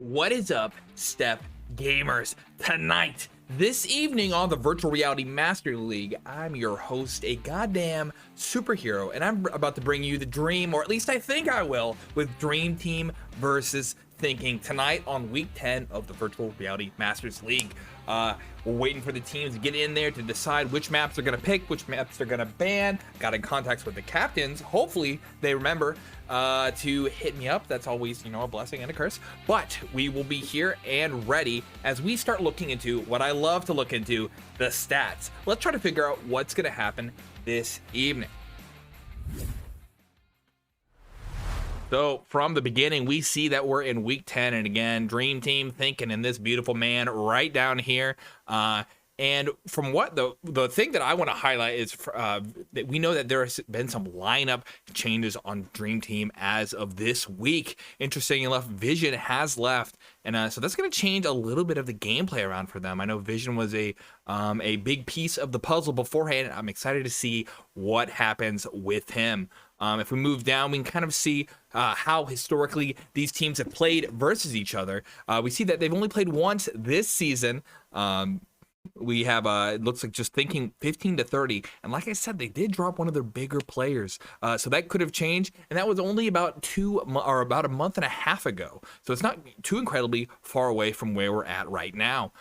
What is up, Step Gamers? Tonight, this evening on the Virtual Reality Master League, I'm your host, a goddamn superhero, and I'm about to bring you the dream, or at least I think I will, with Dream Team versus Thinking tonight on week 10 of the Virtual Reality Masters League. We're waiting for the teams to get in there to decide which maps they're going to pick, which maps they're going to ban. Got in contact with the captains. Hopefully they remember to hit me up. That's always, a blessing and a curse. But we will be here and ready as we start looking into what I love to look into, the stats. Let's try to figure out what's going to happen this evening. So from the beginning, we see that we're in week 10, and again, Dream Team Thinking in this beautiful man right down here. And from what the thing that I want to highlight is that we know that there has been some lineup changes on Dream Team as of this week. Interesting enough, Vision has left, and so that's going to change a little bit of the gameplay around for them. I know Vision was a big piece of the puzzle beforehand. I'm excited to see what happens with him. If we move down, we can kind of see how historically these teams have played versus each other. We see that they've only played once this season. We have, it looks like just Thinking 15-30. And like I said, they did drop one of their bigger players. So that could have changed. And that was only about about a month and a half ago. So it's not too incredibly far away from where we're at right now.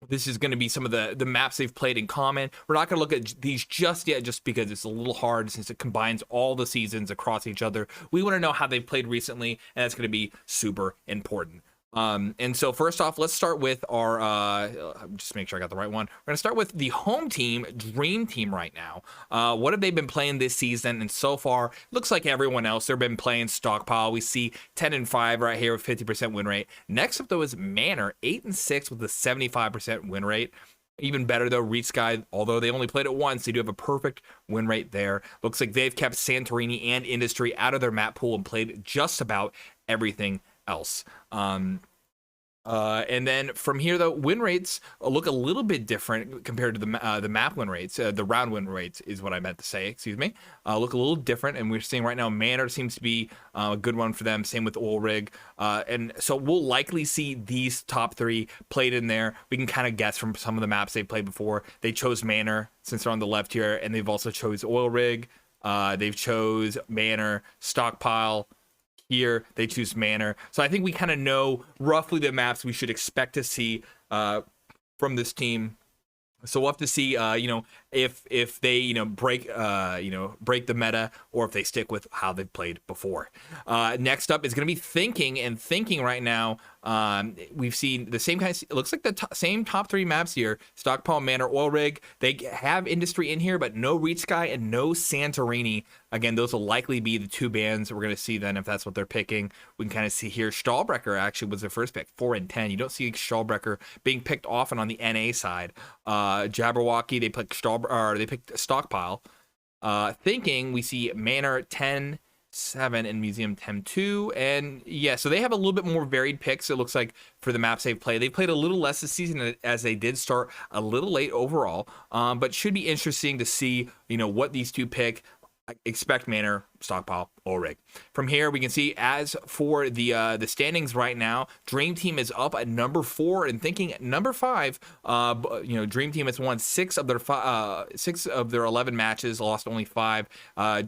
This is going to be some of the maps they've played in common. We're not going to look at these just yet, just because it's a little hard since it combines all the seasons across each other. We want to know how they've played recently, and that's going to be super important. And so first off, let's start with our, just make sure I got the right one. We're going to start with the home team, Dream Team right now. What have they been playing this season? And so far, looks like everyone else, they've been playing Stockpile. We see 10-5 right here with 50% win rate. Next up though is Manor, 8-6 with a 75% win rate. Even better though, Reach Sky, although they only played it once, they do have a perfect win rate there. Looks like they've kept Santorini and Industry out of their map pool and played just about everything else. And then from here though, win rates look a little bit different compared to the map win rates. The round win rates is what I meant to say, excuse me. Look a little different, and we're seeing right now Manor seems to be a good one for them, same with Oil Rig. And so we'll likely see these top three played in there. We can kind of guess from some of the maps they've played before. They chose Manor since they're on the left here, and they've also chose Oil Rig. They've chose Manor, Stockpile. Here they choose Manor, so I think we kind of know roughly the maps we should expect to see from this team. So we'll have to see, if they, break the meta, or if they stick with how they've played before. Next up is going to be Thinking, and Thinking right now, we've seen the same kind of, it looks like the same top three maps here, Stockpile, Manor, Oil Rig. They have Industry in here, but no Reach Sky and no Santorini. Again, those will likely be the two bands we're going to see then if that's what they're picking. We can kind of see here, Stahlbrecher actually was their first pick, 4-10. You don't see Stahlbrecher being picked often on the NA side. Jabberwocky, they picked Stockpile. Thinking, we see Manor 10-7 and Museum 10-2, and yeah, so they have a little bit more varied picks. It looks like for the maps they've played. They played a little less this season as they did start a little late overall, but should be interesting to see what these two pick. Expect Manor, Stockpile, Oil Rig. From here, we can see as for the standings right now, Dream Team is up at number 4 and Thinking at number 5. Dream Team has won 6 of their 11 matches, lost only 5.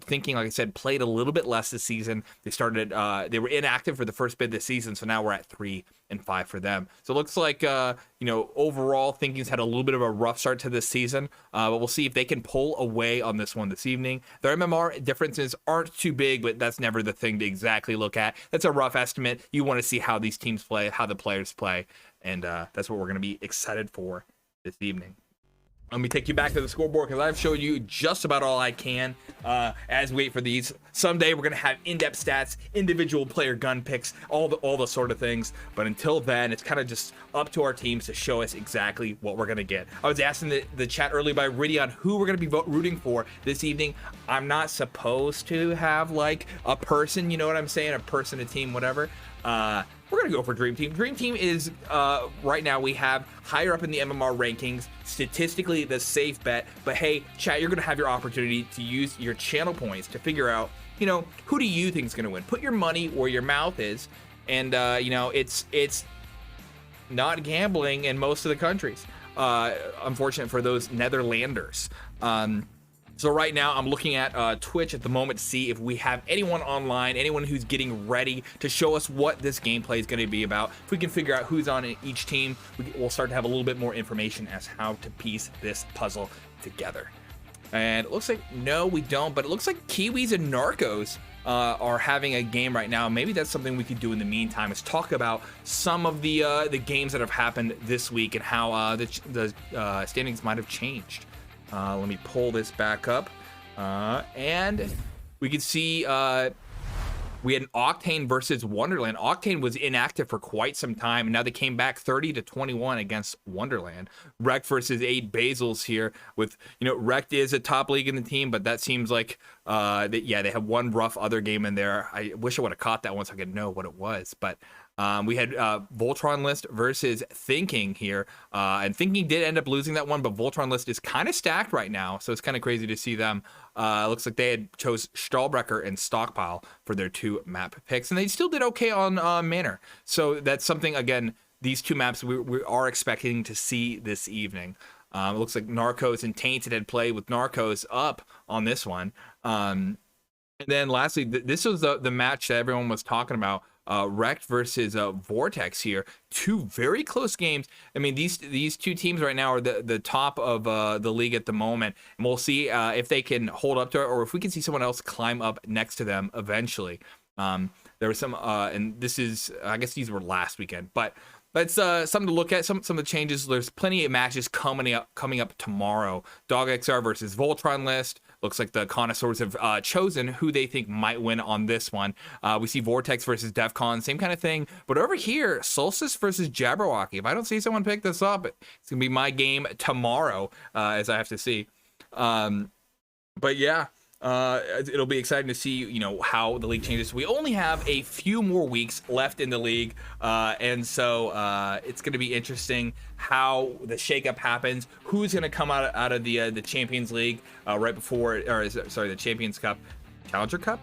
Thinking, like I said, played a little bit less this season. They were inactive for the first bit this season, so now we're at 3-5 for them. So it looks like overall Thinking's had a little bit of a rough start to this season, but we'll see if they can pull away on this one this evening. Their MMR differences aren't too big, but that's never the thing to exactly look at. That's a rough estimate. You want to see how these teams play, how the players play, and that's what we're going to be excited for this evening. Let me take you back to the scoreboard because I've showed you just about all I can as we wait for these. Someday we're going to have in-depth stats, individual player gun picks, all the sort of things. But until then, it's kind of just up to our teams to show us exactly what we're going to get. I was asking the chat earlier by Ridion who we're going to be rooting for this evening. I'm not supposed to have like a person, you know what I'm saying? A person, a team, whatever. We're going to go for Dream Team. Dream Team is, right now, we have higher up in the MMR rankings, statistically the safe bet. But hey, chat, you're going to have your opportunity to use your channel points to figure out, who do you think is going to win? Put your money where your mouth is and you know, it's not gambling in most of the countries. Unfortunate for those Netherlanders. So right now I'm looking at Twitch at the moment to see if we have anyone online, anyone who's getting ready to show us what this gameplay is going to be about. If we can figure out who's on each team, we'll start to have a little bit more information as how to piece this puzzle together. And it looks like, no, we don't, but it looks like Kiwis and Narcos are having a game right now. Maybe that's something we could do in the meantime, is talk about some of the games that have happened this week and how the standings might have changed. Let me pull this back up, and we can see we had an Octane versus Wonderland. Octane was inactive for quite some time, and now they came back 30-21 against Wonderland. Rekt versus 8 Basils here. With, you know, Rekt is a top league in the team, but that seems like they have one rough other game in there. I wish I would have caught that one so I could know what it was, but. We had Voltron List versus Thinking here, and Thinking did end up losing that one, but Voltron List is kind of stacked right now, so it's kind of crazy to see them. Looks like they had chose Stahlbrecher and Stockpile for their 2 map picks, and they still did okay on Manor. So that's something, again, these 2 maps we are expecting to see this evening. It looks like Narcos and Tainted had played with Narcos up on this one. And then lastly, this was the match that everyone was talking about. Rekt versus Vortex here. 2 very close games. I mean, these 2 teams right now are the top of the league at the moment, and we'll see if they can hold up to it, or if we can see someone else climb up next to them eventually. There was some, and this is, I guess these were last weekend, but it's something to look at. Some of the changes. There's plenty of matches coming up tomorrow. Dog XR versus Voltron List. Looks like the connoisseurs have chosen who they think might win on this one. We see Vortex versus Defcon, same kind of thing. But over here, Solstice versus Jabberwocky. If I don't see someone pick this up, it's gonna be my game tomorrow, as I have to see. But yeah. It'll be exciting to see, you know, how the league changes. We only have a few more weeks left in the league, and so it's going to be interesting how the shakeup happens. Who's going to come out of the Champions League right before, or sorry, the Champions Cup, Challenger Cup?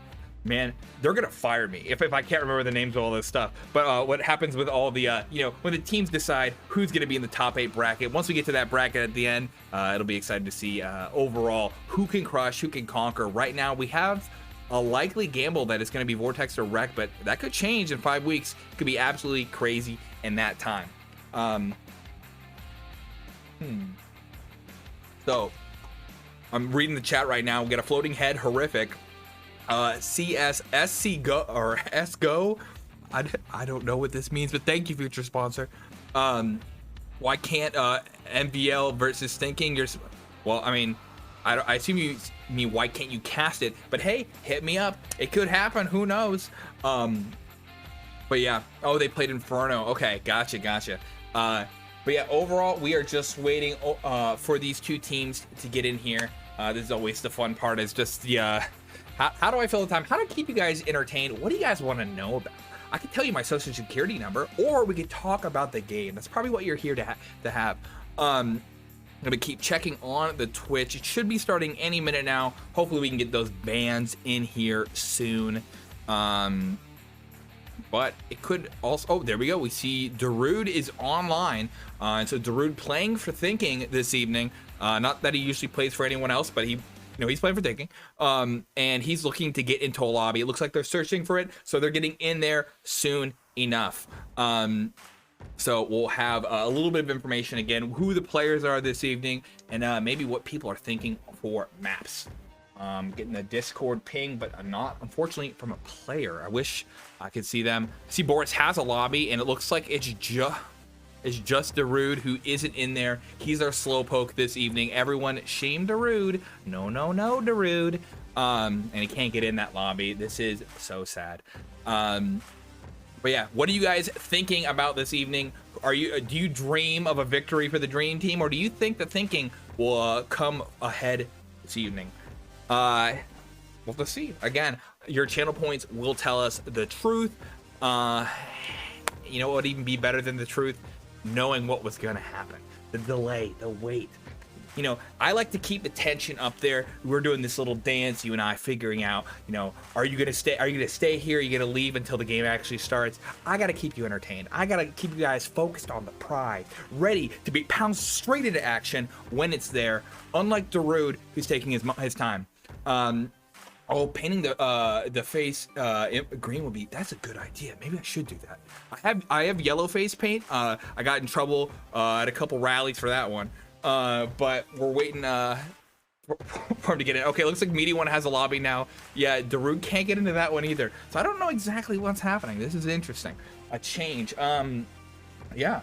Man, they're gonna fire me if I can't remember the names of all this stuff. But what happens with all the you know, when the teams decide who's gonna be in the top 8 bracket, once we get to that bracket at the end, it'll be exciting to see overall who can crush, who can conquer. Right now we have a likely gamble that it's gonna be Vortex or Rekt, but that could change in 5 weeks. It could be absolutely crazy in that time. So I'm reading the chat right now. We got a floating head horrific. CSSC go or S go. I don't know what this means, but thank you, future sponsor. Why can't MVL versus Thinking? Well, I mean, I assume you mean why can't you cast it? But hey, hit me up. It could happen. Who knows? But yeah. Oh, they played Inferno. Okay, gotcha. But yeah, overall, we are just waiting for these 2 teams to get in here. This is always the fun part. Is just the how do I fill the time? How to keep you guys entertained? What do you guys want to know about? I could tell you my social security number, or we could talk about the game. That's probably what you're here to have. I'm gonna keep checking on the Twitch. It should be starting any minute now. Hopefully we can get those bans in here soon. But it could also, oh, there we go. We see Darude is online. And so Darude playing for Thinking this evening. Not that he usually plays for anyone else, but he's playing for Thinking. And he's looking to get into a lobby. It looks like they're searching for it, so they're getting in there soon enough. So we'll have a little bit of information again, who the players are this evening, and maybe what people are thinking for maps. Getting the Discord ping, but not, unfortunately, from a player. I wish I could see them. See, Boris has a lobby, and it looks like it's just Darude who isn't in there. He's our slowpoke this evening. Everyone, shame Darude. No, Darude. And he can't get in that lobby. This is so sad. But yeah, what are you guys thinking about this evening? Do you dream of a victory for the Dream Team, or do you think the Thinking will come ahead this evening? We'll have to see. Again, your channel points will tell us the truth. You know what would even be better than the truth? Knowing what was going to happen. The delay, the wait. you know, I like to keep the tension up there. We're doing this little dance, you and I, figuring out, you know, are you gonna stay here? Are you gonna leave until the game actually starts? I gotta keep you entertained. I gotta keep you guys focused on the prize, ready to be pounced straight into action when it's there. Unlike Darude, who's taking his time. Oh, painting the face green would be, that's a good idea. Maybe I should do that. I have yellow face paint. I got in trouble at a couple rallies for that one. But we're waiting for him to get in. Okay, looks like Media One has a lobby now. Yeah, Darude can't get into that one either. So I don't know exactly what's happening. This is interesting. A change. Yeah.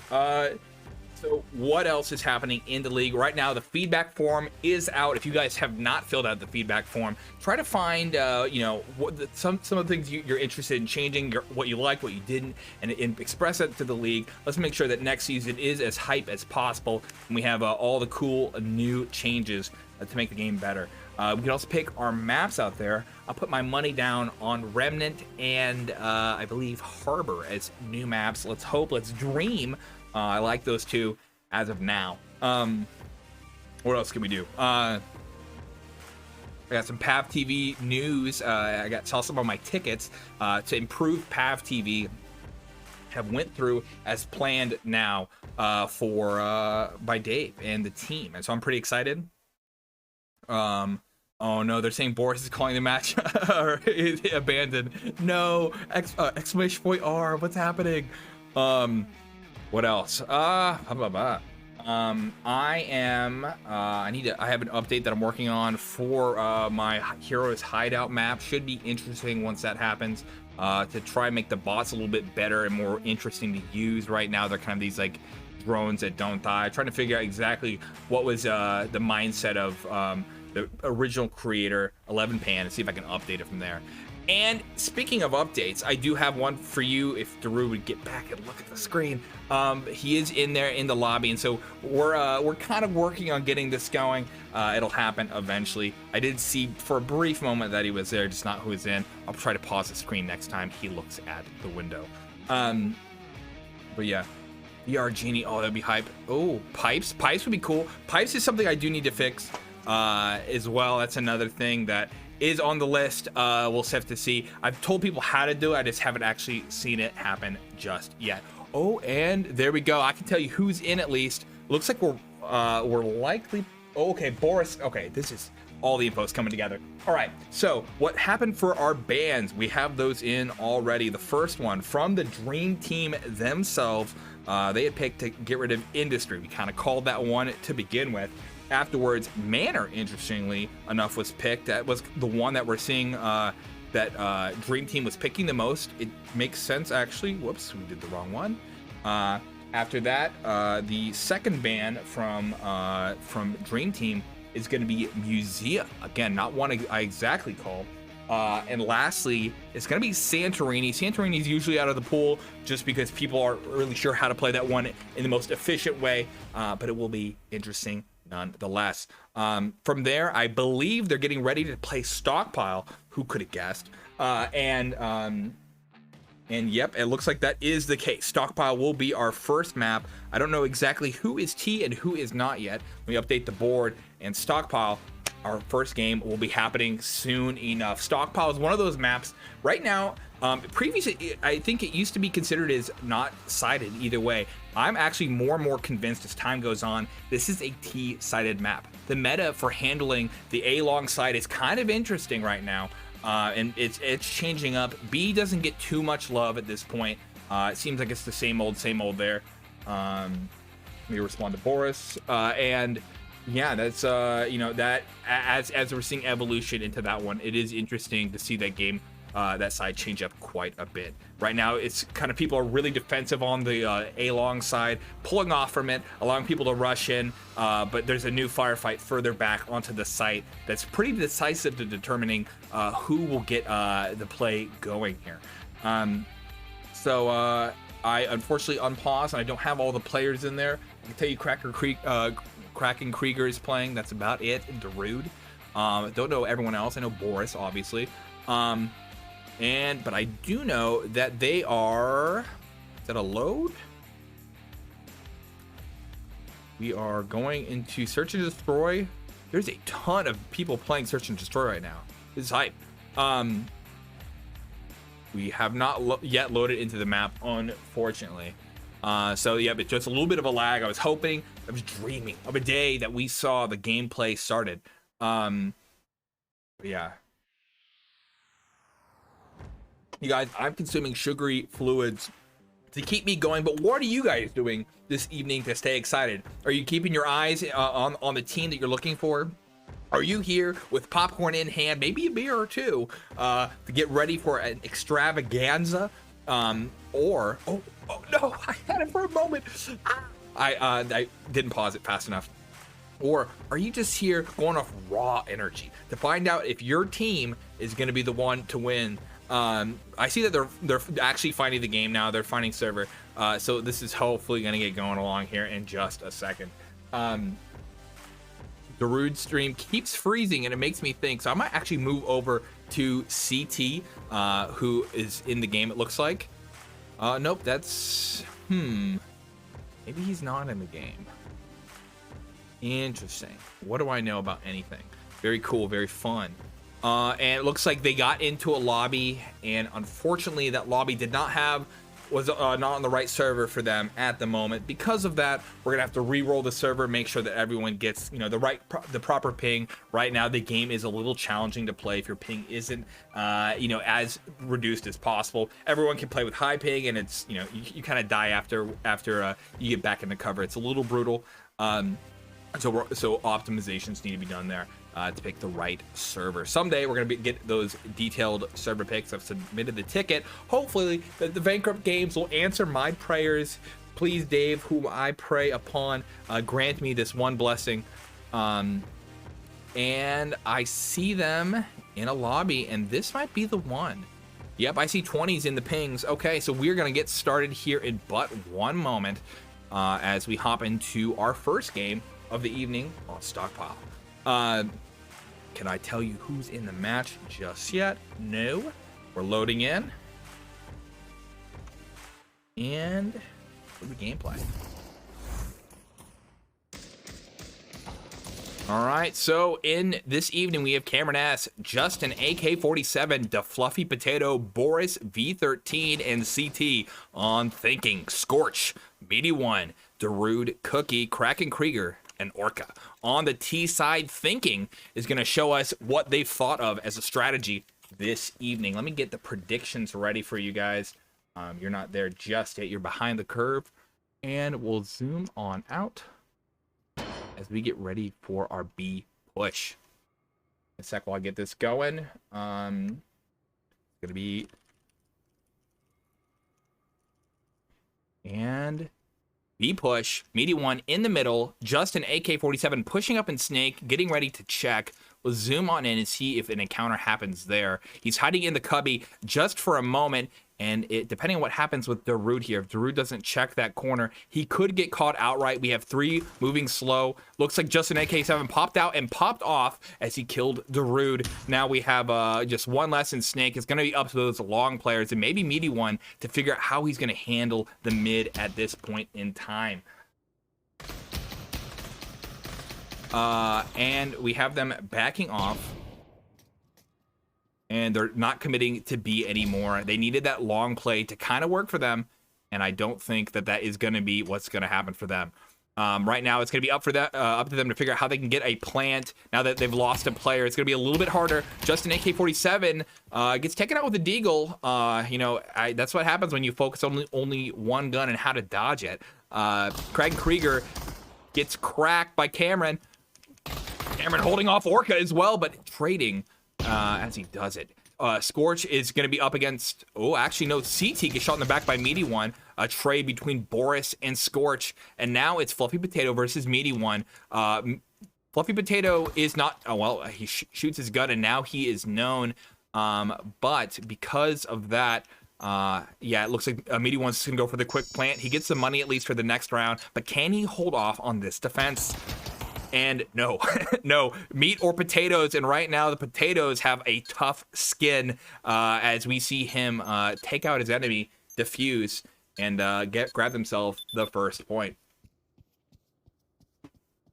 So what else is happening in the league right now? The feedback form is out. If you guys have not filled out the feedback form, try to find you know, some of the things you're interested in changing, what you liked, what you didn't, and express it to the league. Let's make sure that next season is as hype as possible, and we have all the cool new changes to make the game better. We can also pick our maps out there. I'll put my money down on Remnant and I believe Harbor as new maps. Let's hope, let's dream. I like those two as of now. What else can we do? I got some Pav TV news. I saw some of my tickets to improve Pav TV have went through as planned now by Dave and the team, and so I'm pretty excited. Oh no, they're saying Boris is calling the match abandoned. No, exclamation point R. What's happening? What else? I have an update that I'm working on for my Heroes Hideout map. Should be interesting once that happens, to try and make the bots a little bit better and more interesting to use. Right now they're kind of these like drones that don't die. Trying to figure out exactly what was the mindset of the original creator 11pan, and see if I can update it from there. And speaking of updates, I do have one for you. If Darude would get back and look at the screen, he is in there in the lobby, and so we're kind of working on getting this going. It'll happen eventually. I did see for a brief moment that he was there, just not who is in. I'll try to pause the screen next time he looks at the window. But yeah, VR Genie. Oh, that'd be hype. Oh, pipes would be cool. Pipes is something I do need to fix as well. That's another thing that is on the list. We'll have to see. I've told people how to do it. I just haven't actually seen it happen just yet. Oh, and there we go. I can tell you who's in at least. Looks like we're likely. Oh, okay, Boris. Okay, this is all the info's coming together. All right. So what happened for our bands? We have those in already. The first one from the Dream Team themselves. They had picked to get rid of Industry. We kind of called that one to begin with. Afterwards, Manor, interestingly enough, was picked. That was the one that we're seeing that Dream Team was picking the most. It makes sense, actually. Whoops, we did the wrong one. After that, the second band from Dream Team is going to be Museum. Again, not one I exactly called. And lastly, it's going to be Santorini. Santorini is usually out of the pool just because people aren't really sure how to play that one in the most efficient way, but it will be interesting nonetheless. From there, I believe they're getting ready to play Stockpile. Who could have guessed? And yep, it looks like that is the case. Stockpile will be our first map. I don't know exactly who is T and who is not yet. Let me update the board, and Stockpile, our first game, will be happening soon enough. Stockpile is one of those maps right now. Previously, I think it used to be considered as not sided either way. I'm actually more and more convinced as time goes on, this is a T-sided map. The meta for handling the A-long side is kind of interesting right now, and it's changing up. B doesn't get too much love at this point. It seems like it's the same old there. Let me respond to Boris, and yeah, that's you know, that as we're seeing evolution into that one, it is interesting to see that game, that side change up quite a bit. Right now, it's kind of people are really defensive on the A-long side, pulling off from it, allowing people to rush in, but there's a new firefight further back onto the site that's pretty decisive to determining who will get the play going here. So I unfortunately unpaused, and I don't have all the players in there. I can tell you Kraken Krieger is playing. That's about it. And Darude. Don't know everyone else. I know Boris, obviously. But I do know that they are. Is that a load? We are going into Search and Destroy. There's a ton of people playing Search and Destroy right now. This is hype. We have not yet loaded into the map, unfortunately. So yeah, but just a little bit of a lag. I was dreaming of a day that we saw the gameplay started. Yeah. You guys, I'm consuming sugary fluids to keep me going, but what are you guys doing this evening to stay excited? Are you keeping your eyes on the team that you're looking for? Are you here with popcorn in hand, maybe a beer or two, to get ready for an extravaganza? Or oh no, I had it for a moment. I didn't pause it fast enough. Or are you just here going off raw energy to find out if your team is going to be the one to win? I see that they're actually finding the game now. They're finding server. So this is hopefully going to get going along here in just a second. The Rude stream keeps freezing and it makes me think. So I might actually move over to CT, who is in the game, it looks like. Nope, that's... Maybe he's not in the game. Interesting. What do I know about anything? Very cool, very fun. And it looks like they got into a lobby, and unfortunately that lobby was not on the right server for them at the moment. Because of that, we're gonna have to re-roll the server, make sure that everyone gets, the proper ping. Right now the game is a little challenging to play if your ping isn't as reduced as possible. Everyone can play with high ping, and it's you kind of die after you get back into cover. It's a little brutal. So optimizations need to be done there to pick the right server. Someday we're gonna get those detailed server picks. I've submitted the ticket. Hopefully the Bankrupt Games will answer my prayers. Please, Dave, whom I pray upon, grant me this one blessing. And I see them in a lobby, and this might be the one. Yep, I see 20s in the pings. Okay, so we're gonna get started here in but one moment as we hop into our first game of the evening on Stockpile. Can I tell you who's in the match just yet? No. We're loading in. And the gameplay. All right, so in this evening, we have Cameron S, Justin, AK-47, Da Fluffy Potato, Boris, V13, and CT on Thinking, Scorch, Meaty One, Darude, Cookie, Kraken Krieger, and Orca. On the T side, Thinking is going to show us what they've thought of as a strategy this evening. Let me get the predictions ready for you guys. You're not there just yet. You're behind the curve. And we'll zoom on out as we get ready for our B push. In a sec while I get this going. It's going to be... And... B push, Meaty One in the middle, Justin AK-47 pushing up in Snake, getting ready to check. We'll zoom on in and see if an encounter happens there. He's hiding in the cubby just for a moment, and depending on what happens with Darude here, if Darude doesn't check that corner, he could get caught outright. We have three moving slow. Looks like Justin AK-7 popped out and popped off as he killed Darude. Now we have just one less in Snake. It's going to be up to those long players and maybe Meaty One to figure out how he's going to handle the mid at this point in time. And we have them backing off. And they're not committing to B anymore. They needed that long play to kind of work for them, and I don't think that is going to be what's going to happen for them. Right now, it's going to be up to them to figure out how they can get a plant now that they've lost a player. It's going to be a little bit harder. Justin AK-47 gets taken out with a deagle. That's what happens when you focus on only one gun and how to dodge it. Kraken Krieger gets cracked by Cameron. Cameron holding off Orca as well, but trading as he does it. Scorch is going to be up against... Oh, actually, no. CT gets shot in the back by Meaty One. A trade between Boris and Scorch. And now it's Fluffy Potato versus Meaty One. Fluffy Potato is not... Oh, well, he shoots his gun, and now he is known. But because of that... it looks like Meaty One's going to go for the quick plant. He gets the money at least for the next round. But can he hold off on this defense? And no, no, meat or potatoes. And right now the potatoes have a tough skin as we see him take out his enemy, defuse, and grab themselves the first point.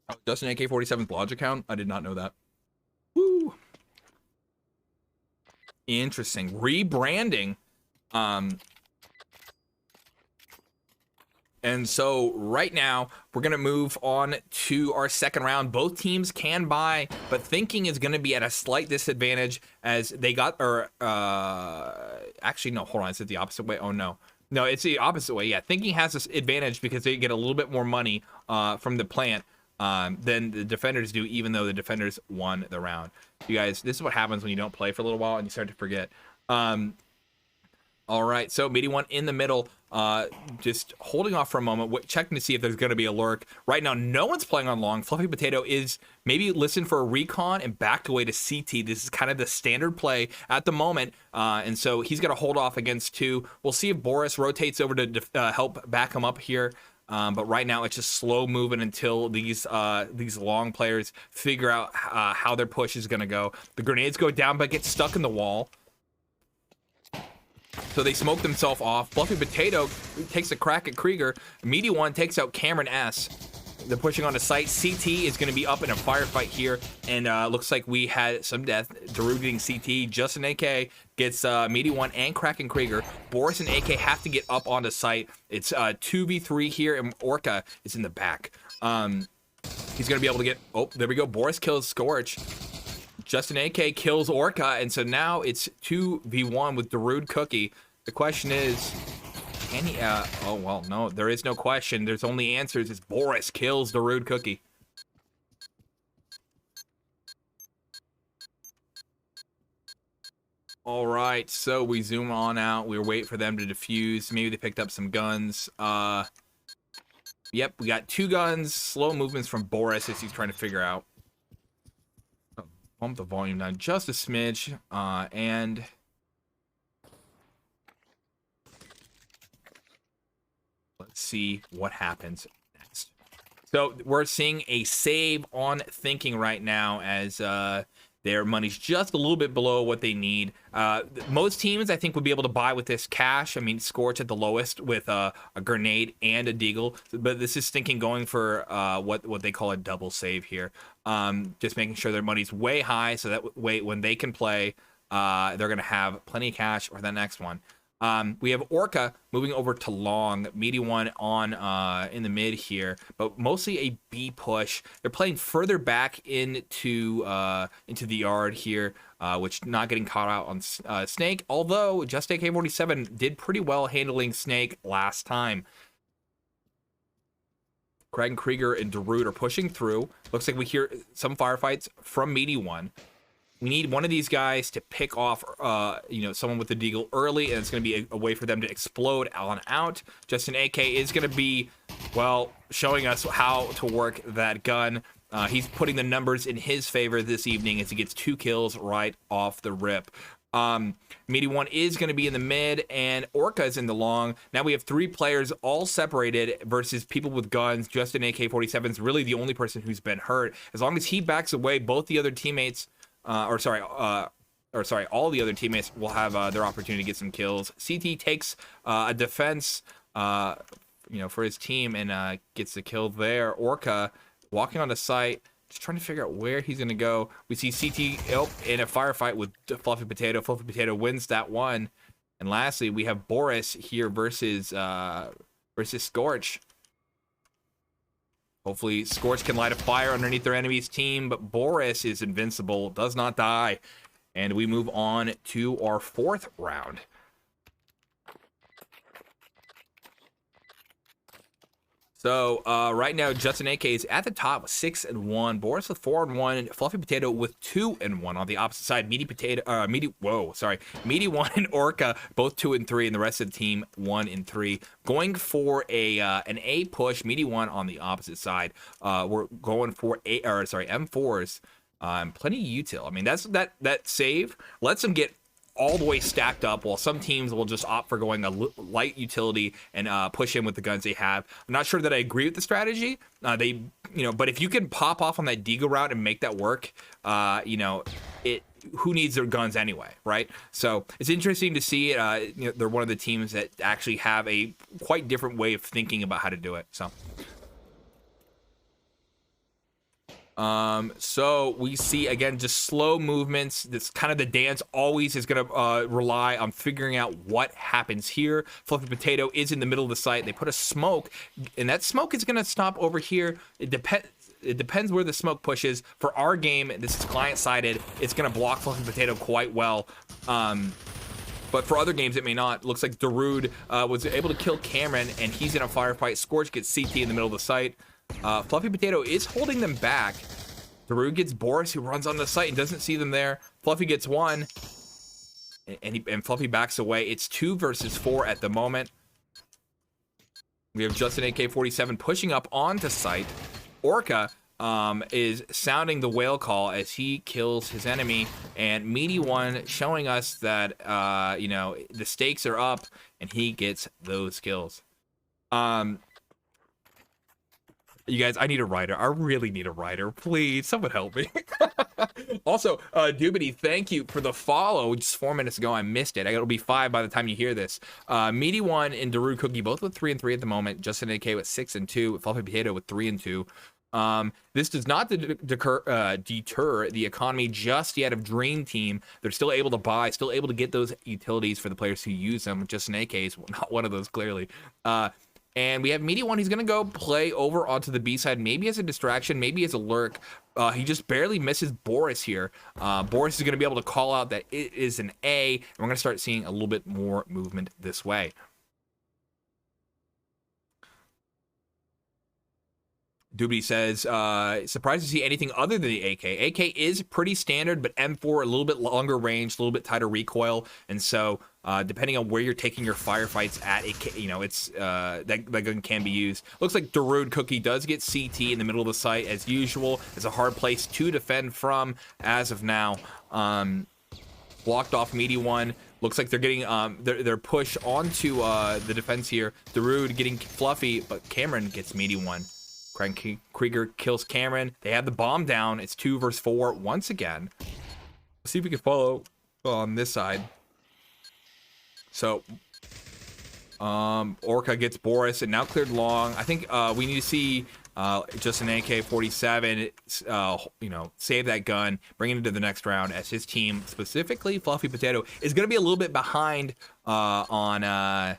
Oh, Justin AK-47's lodge account? I did not know that. Woo! Interesting. Rebranding. And so right now, we're going to move on to our second round. Both teams can buy, but Thinking is going to be at a slight disadvantage as they got, or actually, no, hold on. Is it the opposite way? Oh, no. No, it's the opposite way. Yeah, Thinking has this advantage because they get a little bit more money from the plant than the defenders do, even though the defenders won the round. You guys, this is what happens when you don't play for a little while and you start to forget. All right, so Meaty One in the middle, just holding off for a moment, checking to see if there's going to be a lurk. Right now, no one's playing on long. Fluffy Potato is maybe listen for a recon and backed away to CT. This is kind of the standard play at the moment, and so he's going to hold off against 2. We'll see if Boris rotates over to help back him up here. But right now, it's just slow moving until these long players figure out how their push is going to go. The grenades go down, but get stuck in the wall. So they smoke themselves off. Fluffy Potato takes a crack at Krieger. Meaty One takes out Cameron S. They're pushing on the site. CT is going to be up in a firefight here. And looks like we had some death. Darude getting CT. Justin AK gets Meaty One and Kraken Krieger. Boris and AK have to get up on the site. It's 2v3 here, and Orca is in the back. He's going to be able to get... Oh, there we go. Boris kills Scorch. Justin AK kills Orca, and so now it's 2v1 with Darude Cookie. The question is, can he... oh, well, no, there is no question. There's only answers. It's Boris kills Darude Cookie. All right, so we zoom on out. We wait for them to defuse. Maybe they picked up some guns. Yep, we got 2 guns. Slow movements from Boris as he's trying to figure out. Bump the volume down just a smidge, and let's see what happens next. So we're seeing a save on Thinking right now as their money's just a little bit below what they need. Most teams, I think, would be able to buy with this cash. I mean, Scorch at the lowest with a grenade and a deagle. But this is Thinking going for what they call a double save here. Just making sure their money's way high so that way when they can play, they're going to have plenty of cash for the next one. We have Orca moving over to long, Meaty One on in the mid here, but mostly a B push. They're playing further back into the yard here, which not getting caught out on Snake, although Just AK-47 did pretty well handling Snake last time. Kraken Krieger and Darude are pushing through. Looks like we hear some firefights from Meaty One. We need one of these guys to pick off, someone with the deagle early, and it's going to be a way for them to explode on out. Justin AK is going to be, well, showing us how to work that gun. He's putting the numbers in his favor this evening as he gets 2 kills right off the rip. Meaty One is going to be in the mid, and Orca is in the long. Now we have 3 players all separated versus people with guns. Justin AK-47 is really the only person who's been hurt. As long as he backs away, both the other teammates... all the other teammates will have their opportunity to get some kills. CT takes a defense, for his team and gets the kill there. Orca walking on the site, just trying to figure out where he's gonna go. We see CT in a firefight with Fluffy Potato. Fluffy Potato wins that one. And lastly, we have Boris here versus Scorch. Hopefully, Scorch can light a fire underneath their enemy's team, but Boris is invincible, does not die. And we move on to our 4th round. So right now, Justin AK is at the top with 6-1. Boris with 4-1. Fluffy Potato with 2-1 on the opposite side. Meaty One and Orca both 2-3, and the rest of the team 1-3. Going for an A push. Meaty One on the opposite side. We're going for M4s. Plenty of util. I mean, that save lets them get all the way stacked up, while some teams will just opt for going a light utility and push in with the guns they have. I'm not sure that I agree with the strategy. But if you can pop off on that deagle route and make that work, who needs their guns anyway, right? So it's interesting to see. They're one of the teams that actually have a quite different way of thinking about how to do it. So. So we see again just slow movements. This kind of the dance always is going to rely on figuring out what happens here. Fluffy Potato is in the middle of the site. They put a smoke, and that smoke is going to stop over here. It depends where the smoke pushes. For our game, this is client-sided. It's going to block Fluffy Potato quite well. But for other games, it may not. Looks like Darude was able to kill Cameron, and he's in a firefight. Scorch gets CT in the middle of the site. Fluffy Potato is holding them back. Darude gets Boris, who runs on the site and doesn't see them there. Fluffy gets one, and Fluffy backs away. It's 2 versus 4 at the moment. We have Justin AK-47 pushing up onto site. Orca is sounding the whale call as he kills his enemy, and Meaty One showing us that you know, the stakes are up, and he gets those kills. You guys, I need a writer. I really need a writer. Please, someone help me. Also, Doobity, thank you for the follow. Just 4 minutes ago, I missed it. It'll be 5 by the time you hear this. Meaty One and Darude Cookie both with 3 and 3 at the moment. Justin AK with 6 and 2. Fluffy Potato with 3 and 2. This does not deter the economy just yet of Dream Team. They're still able to buy, still able to get those utilities for the players who use them. Justin AK is not one of those, clearly. And we have Meaty One. He's going to go play over onto the B side, maybe as a distraction, maybe as a lurk. He just barely misses Boris here. Boris is going to be able to call out that it is an A, and we're going to start seeing a little bit more movement this way. Doobie says, surprised to see anything other than the AK. AK is pretty standard, but M4, a little bit longer range, a little bit tighter recoil, and so depending on where you're taking your firefights at, you know, it's that gun can be used. Looks like Darude Cookie does get CT in the middle of the site as usual. It's a hard place to defend from as of now. Blocked off Meaty One. Looks like they're getting their push onto the defense here. Darude getting Fluffy, but Cameron gets Meaty One. Krieger kills Cameron. They have the bomb down. It's 2 versus 4 once again. Let's see if we can follow on this side. So, Orca gets Boris, and now cleared long. I think we need to see just an AK-47, you know, save that gun, bring it into the next round, as his team, specifically Fluffy Potato, is going to be a little bit behind on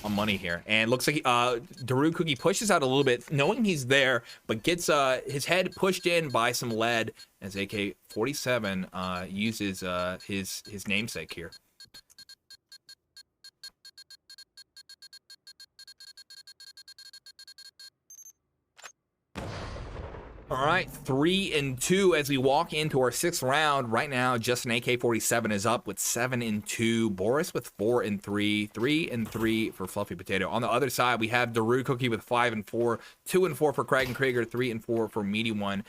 money here. And looks like Darude Cookie pushes out a little bit, knowing he's there, but gets his head pushed in by some lead as AK-47 uses his namesake here. All right, 3 and 2 as we walk into our 6th round. Right now, Justin AK-47 is up with 7 and 2. Boris with 4 and 3. 3 and 3 for Fluffy Potato. On the other side, we have Darude Cookie with 5 and 4. 2 and 4 for Craig and Krieger. 3 and 4 for Meaty One.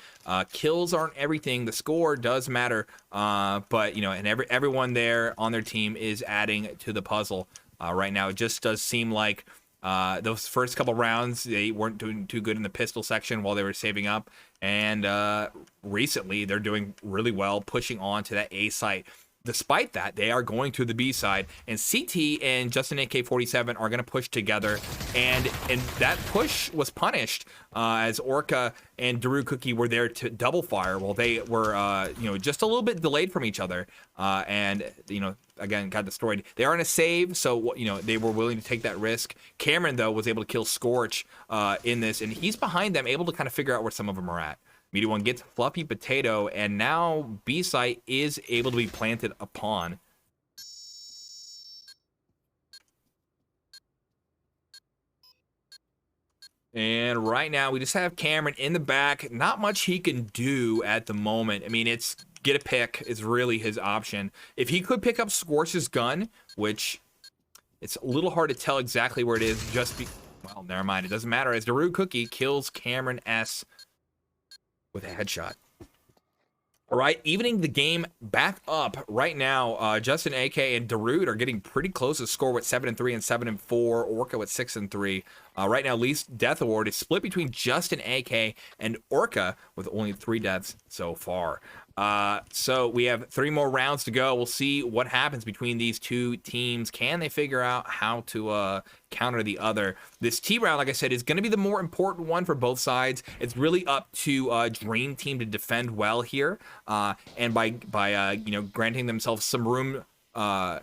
Kills aren't everything. The score does matter, but you know, and everyone there on their team is adding to the puzzle. Right now, it just does seem like those first couple rounds, they weren't doing too good in the pistol section while they were saving up. And recently, they're doing really well, pushing on to that A site. Despite that, they are going to the B side. And CT and Justin AK-47 are going to push together. And that push was punished as Orca and Darude Cookie were there to double fire while they were, you know, just a little bit delayed from each other. And, you know, again, got destroyed. They are in a save, so, you know, they were willing to take that risk. Cameron, though, was able to kill Scorch in this, and he's behind them, able to kind of figure out where some of them are at. Meaty One gets Fluffy Potato, and now B site is able to be planted upon. And right now, we just have Cameron in the back. Not much he can do at the moment. I mean, it's get a pick is really his option. If he could pick up Scorch's gun, which it's a little hard to tell exactly where it is, well, never mind. It doesn't matter, as Darude Cookie kills Cameron S with a headshot. All right, evening the game back up right now. Justin AK and Darude are getting pretty close to score with 7 and 3 and 7 and 4. Orca with 6 and 3. Right now, least death award is split between Justin AK and Orca, with only 3 deaths so far. So we have 3 more rounds to go. We'll see what happens between these two teams. Can they figure out how to counter the other? This T round, like I said, is going to be the more important one for both sides. It's really up to Dream Team to defend well here, and by granting themselves some room, by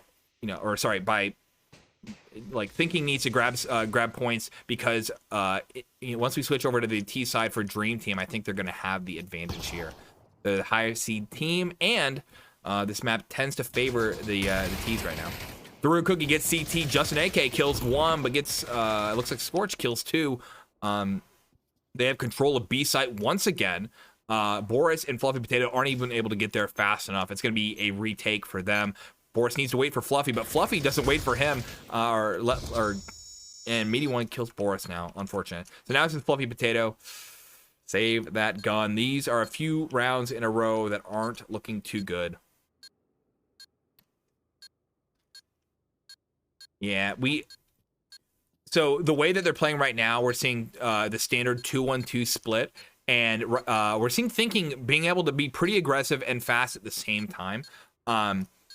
like thinking needs to grab points, because once we switch over to the T side for Dream Team, I think they're going to have the advantage here. The higher seed team, and this map tends to favor the T's right now. Through Cookie gets CT. Justin AK kills 1, but gets it looks like Scorch kills 2. They have control of B site once again. Boris and Fluffy Potato aren't even able to get there fast enough. It's going to be a retake for them. Boris needs to wait for Fluffy, but Fluffy doesn't wait for him, and Meaty One kills Boris now. Unfortunate. So now it's just Fluffy Potato. Save that gun. These are a few rounds in a row that aren't looking too good. Yeah, so the way that they're playing right now, we're seeing the standard 2-1-2 split, and we're seeing Thinking being able to be pretty aggressive and fast at the same time.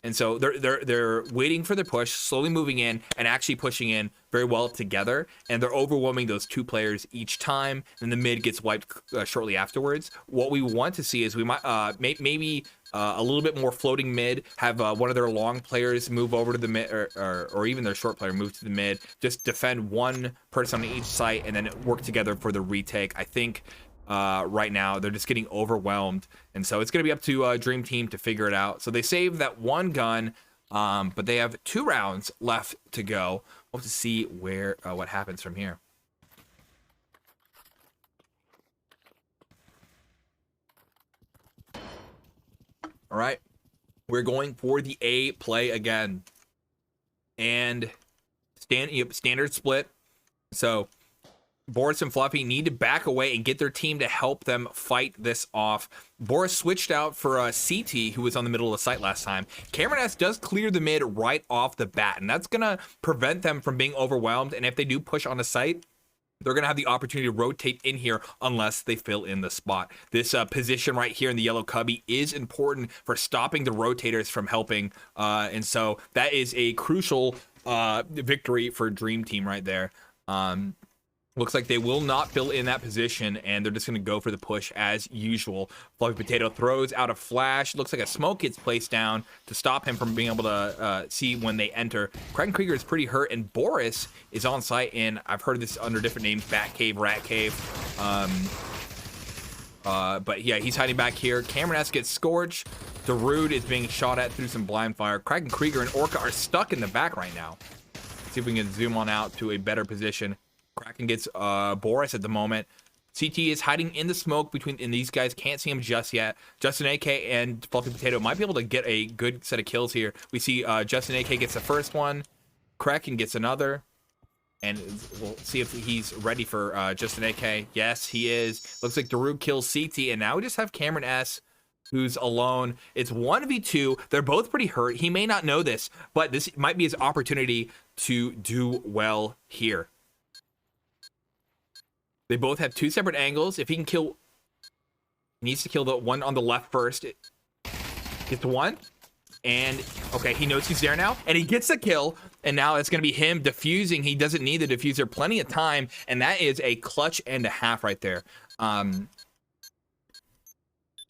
And so they're waiting for the push, slowly moving in, and actually pushing in very well together. And they're overwhelming those 2 players each time. And the mid gets wiped shortly afterwards. What we want to see is we might maybe a little bit more floating mid, have one of their long players move over to the mid, or even their short player move to the mid. Just defend one person on each site, and then work together for the retake. I think right now they're just getting overwhelmed, and so it's going to be up to Dream Team to figure it out. So they saved that 1 gun, but they have 2 rounds left to go. We'll have to see what happens from here. All right, we're going for the A play again, and standard split. So Boris and Fluffy need to back away and get their team to help them fight this off. Boris switched out for CT, who was on the middle of the site last time. Cameron S does clear the mid right off the bat, and that's going to prevent them from being overwhelmed. And if they do push on the site, they're going to have the opportunity to rotate in here unless they fill in the spot. This position right here in the yellow cubby is important for stopping the rotators from helping. And so that is a crucial victory for Dream Team right there. Looks like they will not fill in that position, and they're just going to go for the push as usual. Fluffy Potato throws out a flash. Looks like a smoke gets placed down to stop him from being able to see when they enter. Kraken Krieger is pretty hurt, and Boris is on site in, I've heard this under different names, Bat Cave, Rat Cave. But yeah, he's hiding back here. Cameron S gets scorched. Darude is being shot at through some blind fire. Kraken Krieger and Orca are stuck in the back right now. Let's see if we can zoom on out to a better position. Kraken gets Boris at the moment. CT is hiding in the smoke and these guys can't see him just yet. Justin AK and Fluffy Potato might be able to get a good set of kills here. We see Justin AK gets the first one. Kraken gets another. And we'll see if he's ready for Justin AK. Yes, he is. Looks like Darude kills CT, and now we just have Cameron S, who's alone. It's 1v2. They're both pretty hurt. He may not know this, but this might be his opportunity to do well here. They both have 2 separate angles. If he can kill, he needs to kill the one on the left first. Gets one, and okay, he knows he's there now, and he gets the kill, and now it's going to be him defusing. He doesn't need the diffuser, plenty of time, and that is a clutch and a half right there.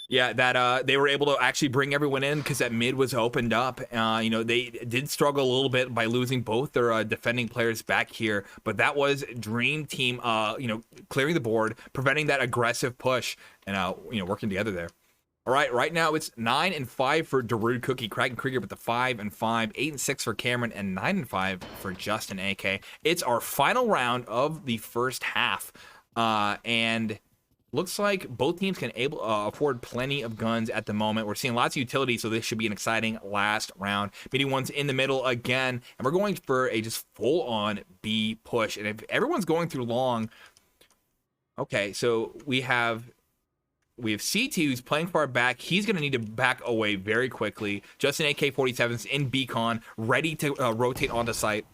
Yeah, that they were able to actually bring everyone in because that mid was opened up. They did struggle a little bit by losing both their defending players back here, but that was Dream Team, clearing the board, preventing that aggressive push, and working together there. All right, right now it's 9-5 for Darude Cookie, Kraken Krieger with the 5-5, 8-6 for Cameron, and 9-5 for Justin AK. It's our final round of the first half, and looks like both teams can afford plenty of guns at the moment. We're seeing lots of utility, so this should be an exciting last round. Meaty One's in the middle again, and we're going for a just full-on B push. And if everyone's going through long, okay, so we have CT who's playing far back. He's going to need to back away very quickly. Justin AK-47's in Beacon, ready to rotate onto site.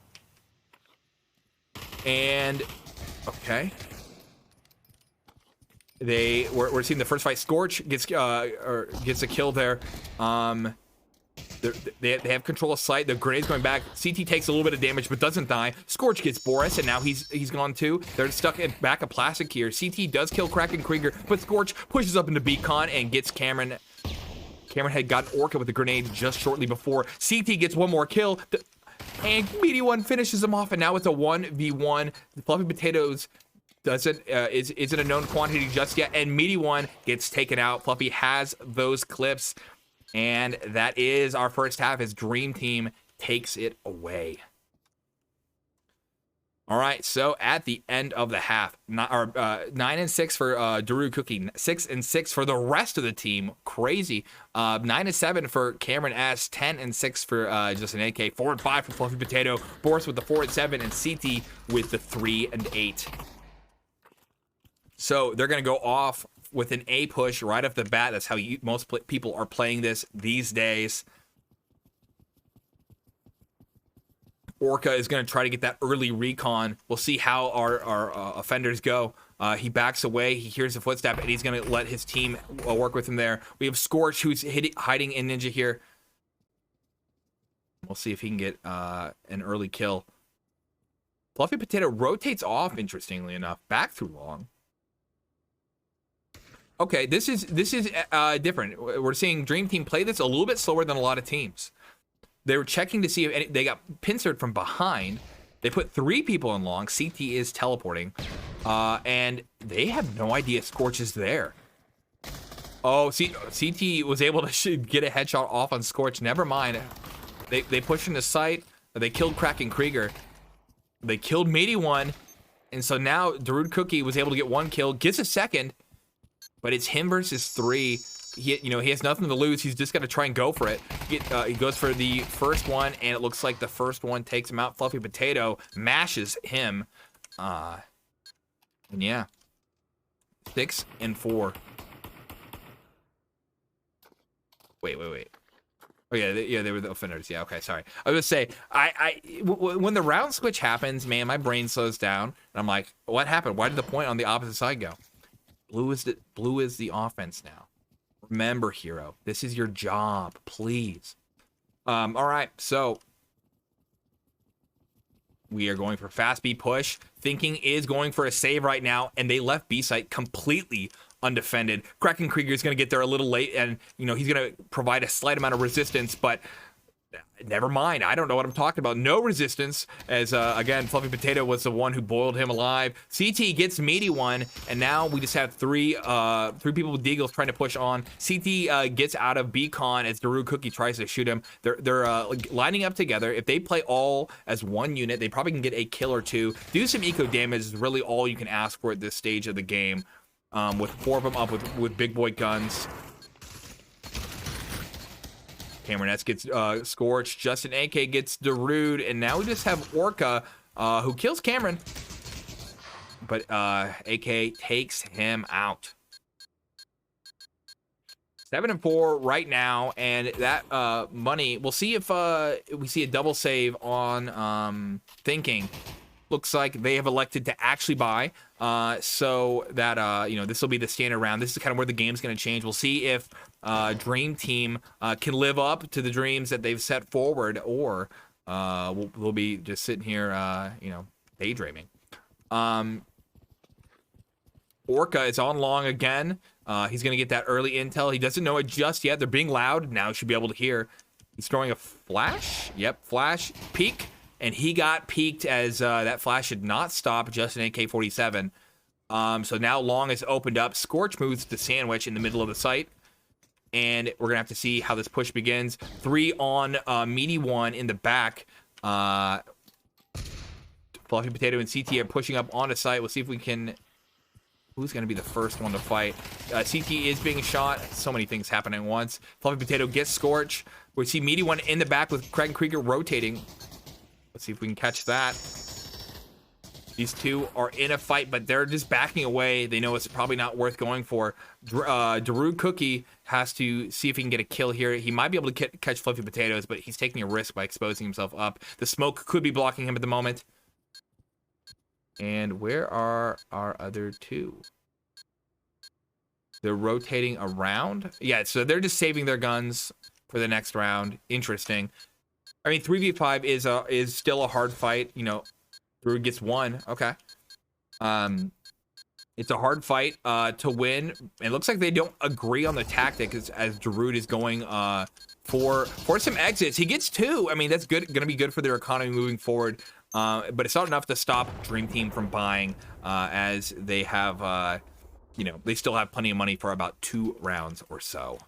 And Okay. We're seeing the first fight. Scorch gets a kill there. They have control of sight. The grenade's going back. CT takes a little bit of damage but doesn't die. Scorch gets Boris, and now he's gone too. They're stuck in back of plastic here. CT does kill Kraken Krieger, but Scorch pushes up into Beacon and gets Cameron. Cameron had gotten Orca with the grenade just shortly before. CT gets one more kill, and Meaty One finishes him off, and now it's a 1v1. The Fluffy Potatoes isn't a known quantity just yet, and Meaty One gets taken out. Fluffy has those clips. And that is our first half as Dream Team takes it away. All right, so at the end of the half, 9-6 for Darude Cookie, 6-6 for the rest of the team. Crazy. 9-7 for Cameron S, 10-6 for Justin AK, 4-5 for Fluffy Potato, Boris with the 4-7, and CT with the 3-8. So they're going to go off with an A push right off the bat. That's how most people are playing this these days. Orca is going to try to get that early recon. We'll see how our offenders go. He backs away. He hears the footstep, and he's going to let his team work with him there. We have Scorch, who's hiding in Ninja here. We'll see if he can get an early kill. Fluffy Potato rotates off, interestingly enough, back too long. Okay, this is different. We're seeing Dream Team play this a little bit slower than a lot of teams. They were checking to see if they got pincered from behind. They put 3 people in long. CT is teleporting, and they have no idea Scorch is there. Oh, CT was able to get a headshot off on Scorch. Never mind. They pushed into sight. They killed Kraken Krieger. They killed Meaty One, and so now Darude Cookie was able to get 1 kill, gets a second. But it's him versus 3. He has nothing to lose. He's just got to try and go for it. He goes for the first one, and it looks like the first one takes him out. Fluffy Potato mashes him. And yeah, 6-4. Wait. Oh yeah, they were the offenders. Yeah, okay, sorry. I was gonna say, when the round switch happens, man, my brain slows down, and I'm like, what happened? Why did the point on the opposite side go? Blue is the offense now. Remember, hero, this is your job, please. All right, so we are going for fast B push. Thinking is going for a save right now, and they left B site completely undefended. Kraken Krieger is going to get there a little late, and he's going to provide a slight amount of resistance, but never mind. I don't know what I'm talking about. No resistance, as again, Fluffy Potato was the one who boiled him alive. CT gets Meaty One, and now we just have three people with deagles trying to push on. CT gets out of Beacon as Darude Cookie tries to shoot him. They're lining up together. If they play all as one unit, they probably can get a kill or two. Do some eco damage is really all you can ask for at this stage of the game. With 4 of them up with big boy guns. Cameron S gets Scorched. Justin AK gets Darude, and now we just have Orca who kills Cameron, but AK takes him out. 7-4 right now, and that money. We'll see if we see a double save on Thinking. Looks like they have elected to actually buy, so that this will be the standard round. This is kind of where the game's going to change. We'll see if Dream Team can live up to the dreams that they've set forward, or we'll be just sitting here, daydreaming. Orca is on long again. He's going to get that early intel. He doesn't know it just yet. They're being loud. Now he should be able to hear. He's throwing a flash. Yep, flash. Peek. And he got peeked as that flash did not stop Justin AK-47. So now long is opened up. Scorch moves to sandwich in the middle of the site. And we're going to have to see how this push begins. 3 on Meaty One in the back. Fluffy Potato and CT are pushing up onto site. We'll see if we can... Who's going to be the first one to fight? CT is being shot. So many things happening at once. Fluffy Potato gets Scorch. We see Meaty One in the back with Kraken Krieger rotating. Let's see if we can catch that. These two are in a fight, but they're just backing away. They know it's probably not worth going for. Darude Cookie has to see if he can get a kill here. He might be able to catch Fluffy Potatoes, but he's taking a risk by exposing himself up. The smoke could be blocking him at the moment. And where are our other two? They're rotating around. Yeah, so they're just saving their guns for the next round. Interesting. I mean, 3v5 is still a hard fight. You know, Druid gets one. Okay. It's a hard fight to win. It looks like they don't agree on the tactic as Druid is going for some exits. He gets two. I mean, that's good. Going to be good for their economy moving forward. But it's not enough to stop Dream Team from buying as they have, you know, they still have plenty of money for about 2 rounds or so.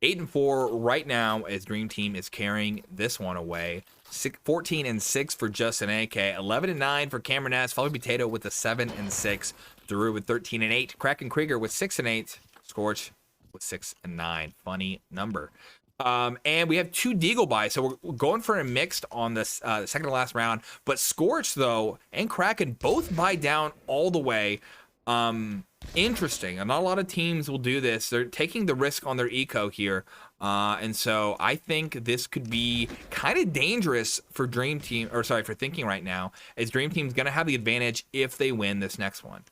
Eight and 4 right now as Dream Team is carrying this one away. 14 and 6 for Justin AK, 11 and 9 for Cameron S, Fluffy Potato with a 7 and 6, Daru with 13 and 8, Kraken Krieger with 6 and 8, Scorch with 6 and 9. Funny number. And we have 2 Deagle buys, so we're going for a mixed on this second to last round. But Scorch though and Kraken both buy down all the way. Interesting. Not a lot of teams will do this. They're taking the risk on their eco here. And so I think this could be kind of dangerous for Dream Team, or sorry, for Thinking right now, as Dream Team's going to have the advantage if they win this next one.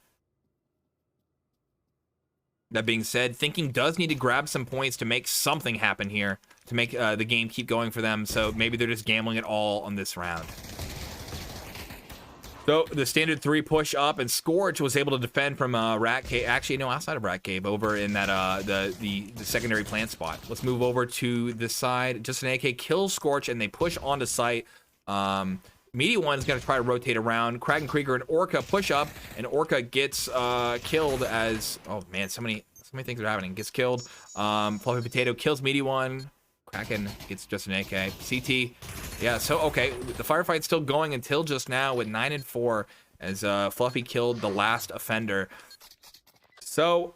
That being said, Thinking does need to grab some points to make something happen here, to make the game keep going for them. So maybe they're just gambling it all on this round. So the standard 3 push up, and Scorch was able to defend from Rat Cave. Actually, no, outside of Rat Cave, over in that the secondary plant spot. Let's move over to this side. Just an AK kills Scorch, and they push onto site. Meaty One is going to try to rotate around. Kraken Krieger and Orca push up, and Orca gets killed as, oh man, so many things are happening. Gets killed. Fluffy Potato kills Meaty One. Kraken gets just an AK. CT, yeah, so okay, the firefight's still going until just now with 9 and 4 as Fluffy killed the last offender. So,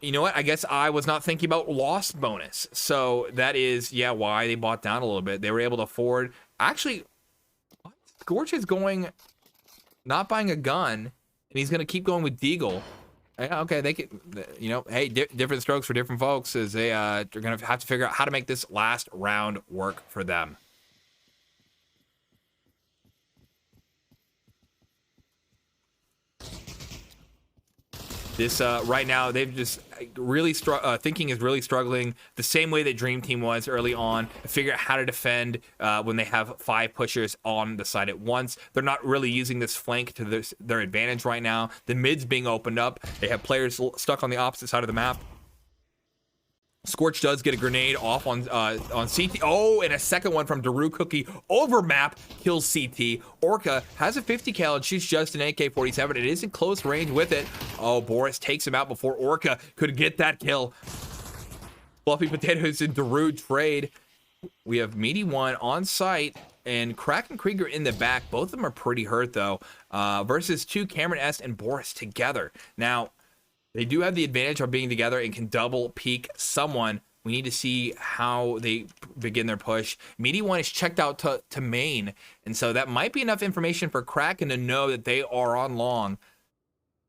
you know what? I guess I was not thinking about loss bonus. So that is, yeah, why they bought down a little bit. They were able to afford, actually, what? Scorch is going, not buying a gun, and he's going to keep going with Deagle. Yeah, okay, they can, you know, hey, different strokes for different folks, as they're going to have to figure out how to make this last round work for them. This right now, they've just really Thinking is really struggling the same way that Dream Team was early on to figure out how to defend when they have 5 pushers on the side at once. They're not really using this flank to their advantage right now. The mid's being opened up. They have players stuck on the opposite side of the map. Scorch does get a grenade off on CT. Oh, and a second one from Daru Cookie over map kills CT. Orca has a 50 cal and shoots just an AK-47. It is in close range with it. Oh, Boris takes him out before Orca could get that kill. Fluffy Potatoes and Daru trade. We have Meaty One on site and Kraken Krieger in the back. Both of them are pretty hurt though. Versus 2 Cameron S and Boris together. Now, they do have the advantage of being together and can double peek someone. We need to see how they begin their push. Meaty One is checked out to main, and so that might be enough information for Kraken to know that they are on long.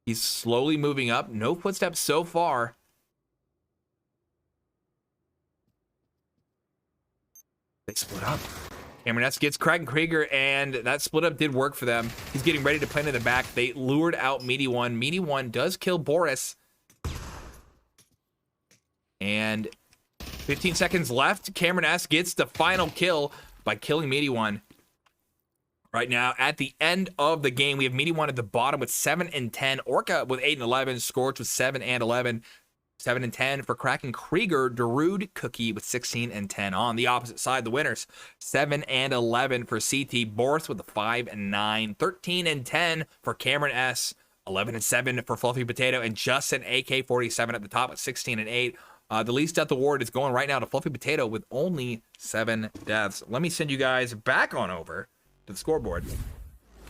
He's slowly moving up. No footsteps so far. They split up. Cameron S gets Kraken Krieger, and that split up did work for them. He's getting ready to plant in the back. They lured out Meaty One. Meaty One does kill Boris. And 15 seconds left. Cameron S gets the final kill by killing Meaty One. Right now, at the end of the game, we have Meaty One at the bottom with 7 and 10. Orca with 8 and 11. Scorch with 7 and 11. 7 and 10 for Kraken Krieger. Darude Cookie with 16 and 10. On the opposite side, the winners 7 and 11 for CT. Boris with a 5 and 9. 13 and 10 for Cameron S. 11 and 7 for Fluffy Potato, and Justin AK-47 at the top at 16 and 8. The least death award is going right now to Fluffy Potato with only 7 deaths. Let me send you guys back on over to the scoreboard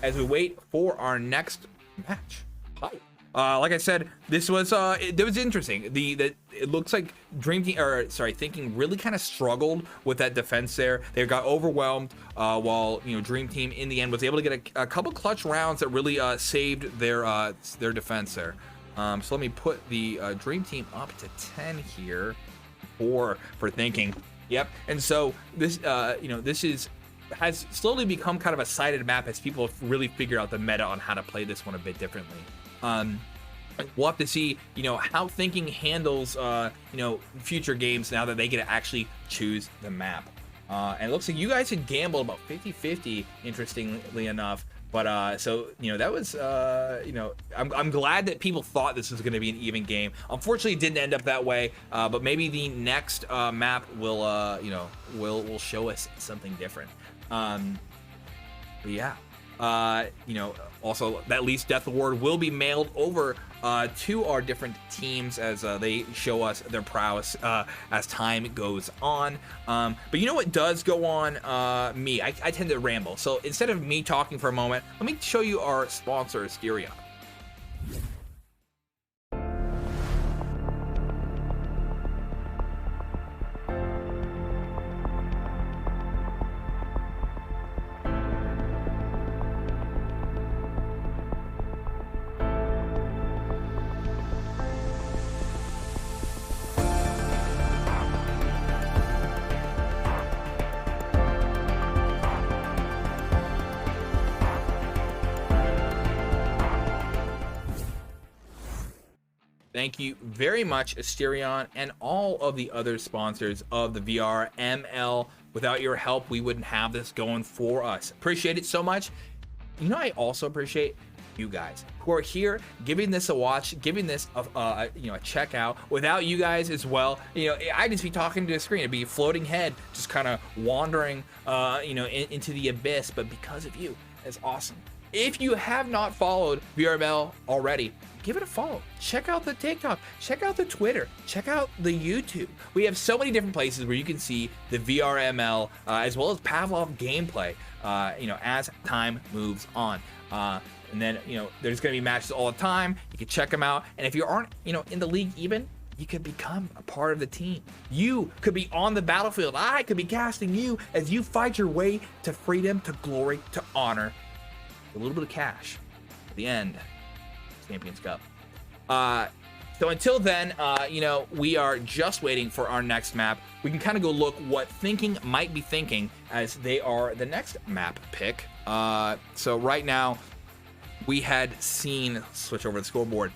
as we wait for our next match. Hi. Like I said, this was it was interesting. It looks like Thinking really kind of struggled with that defense there. They got overwhelmed while Dream Team in the end was able to get a couple clutch rounds that really saved their defense there. So let me put the Dream Team up to 10 here for Thinking. Yep. And so this, this has slowly become kind of a sided map as people have really figured out the meta on how to play this one a bit differently. We'll have to see, how thinking handles, future games now that they get to actually choose the map. And it looks like you guys had gambled about 50-50, interestingly enough. But so that was I'm glad that people thought this was going to be an even game. Unfortunately, it didn't end up that way. But maybe the next map will will show us something different. But yeah, also that Least Death Award will be mailed over to our different teams as they show us their prowess as time goes on. But you know what does go on? I tend to ramble. So instead of me talking for a moment, let me show you our sponsor, Asterion. Thank you very much, Asterion, and all of the other sponsors of the VRML. Without your help, we wouldn't have this going for us. Appreciate it so much. I also appreciate you guys who are here giving this a watch, giving this a check out. Without you guys as well, I'd just be talking to a screen. It'd be a floating head, just kind of wandering, into the abyss. But because of you, it's awesome. If you have not followed VRML already, give it a follow. Check out the TikTok, check out the Twitter, check out the YouTube. We have so many different places where you can see the VRML as well as Pavlov gameplay, as time moves on. And then, there's going to be matches all the time. You can check them out. And if you aren't, in the league even, you could become a part of the team. You could be on the battlefield. I could be casting you as you fight your way to freedom, to glory, to honor. A little bit of cash at the end. Champions Cup. So until then, we are just waiting for our next map. We can kind of go look what thinking might be thinking as they are the next map pick. So right now we had seen, switch over to the scoreboard.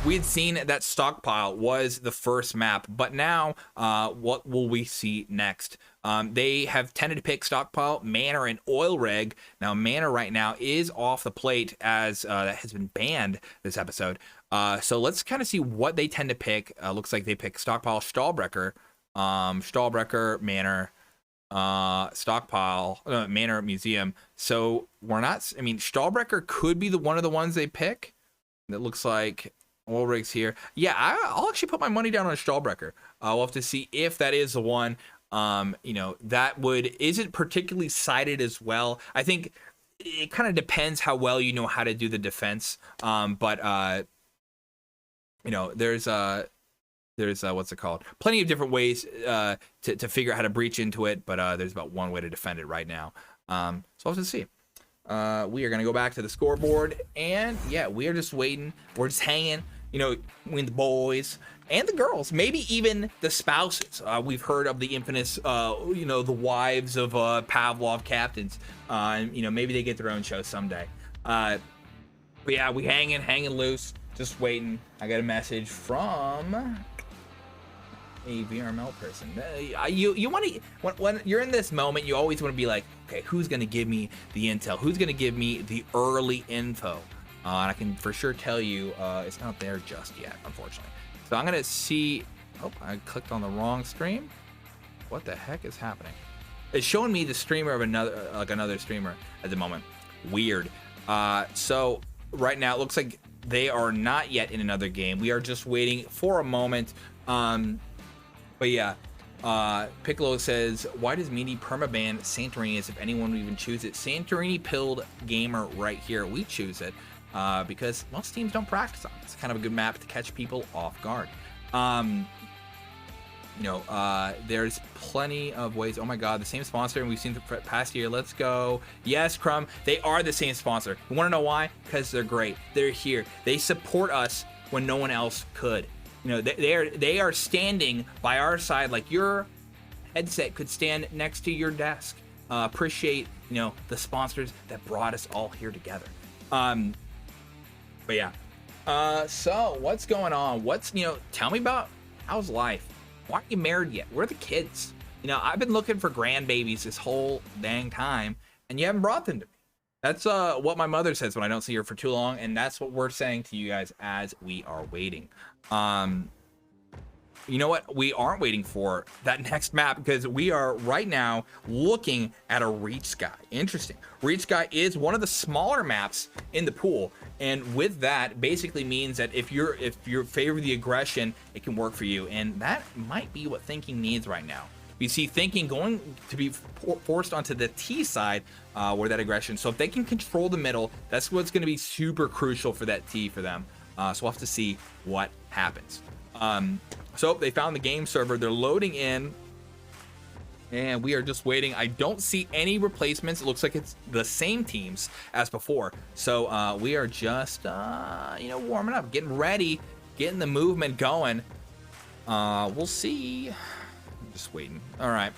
We had seen that Stockpile was the first map, but now what will we see next? They have tended to pick Stockpile, Manor, and Oil Rig. Now, Manor right now is off the plate as that has been banned this episode. So let's kind of see what they tend to pick. Looks like they pick Stockpile, Stahlbrecher, Manor, Stockpile, Manor, Museum. So we're not, Stahlbrecher could be one of the ones they pick. It looks like Oil Rig's here. Yeah, I'll actually put my money down on Stahlbrecher. We'll have to see if that is the one. That isn't particularly sided as well. I think it kind of depends how well you know how to do the defense. But there's what's it called? Plenty of different ways to figure out how to breach into it, but there's about one way to defend it right now. So we'll have to see. We are going to go back to the scoreboard, and yeah, we are just waiting. We're just hanging, between the boys and the girls, maybe even the spouses. We've heard of the infamous, the wives of Pavlov captains. Maybe they get their own show someday. But yeah, we hanging loose, just waiting. I got a message from a VRML person. You want to, when you're in this moment, you always want to be like, okay, who's going to give me the intel? Who's going to give me the early info? And I can for sure tell you it's not there just yet, unfortunately. So I'm going to see. Oh, I clicked on the wrong stream. What the heck is happening? It's showing me the streamer of another streamer at the moment. Weird. So right now it looks like they are not yet in another game. We are just waiting for a moment. But yeah, Piccolo says, why does Meaty permaban Santorini as if anyone would even choose it? Santorini pilled gamer right here. We choose it because most teams don't practice on it. It's kind of a good map to catch people off guard. There's plenty of ways. Oh my God, the same sponsor, and we've seen the past year. Let's go. Yes, Crumb, they are the same sponsor. You want to know why? Because they're great. They're here. They support us when no one else could. You know, they are standing by our side like your headset could stand next to your desk. Appreciate, you know, the sponsors that brought us all here together. But yeah. So what's going on? You know, tell me about how's life? Why aren't you married yet? Where are the kids? You know, I've been looking for grandbabies this whole dang time, and you haven't brought them to me. That's what my mother says when I don't see her for too long, and that's what we're saying to you guys as we are waiting. You know what? We aren't waiting for that next map because we are right now looking at a Reach Sky. Interesting. Reach Sky is one of the smaller maps in the pool, and with that, basically means that if you're favor the aggression, it can work for you, and that might be what Thinking needs right now. We see Thinking going to be forced onto the T side where that aggression. So if they can control the middle, that's what's going to be super crucial for that T for them. So we'll have to see what happens. So they found the game server. They're loading in, and we are just waiting. I don't see any replacements. It looks like it's the same teams as before. So we are just, you know, warming up, getting ready, getting the movement going. We'll see. Just waiting. All right.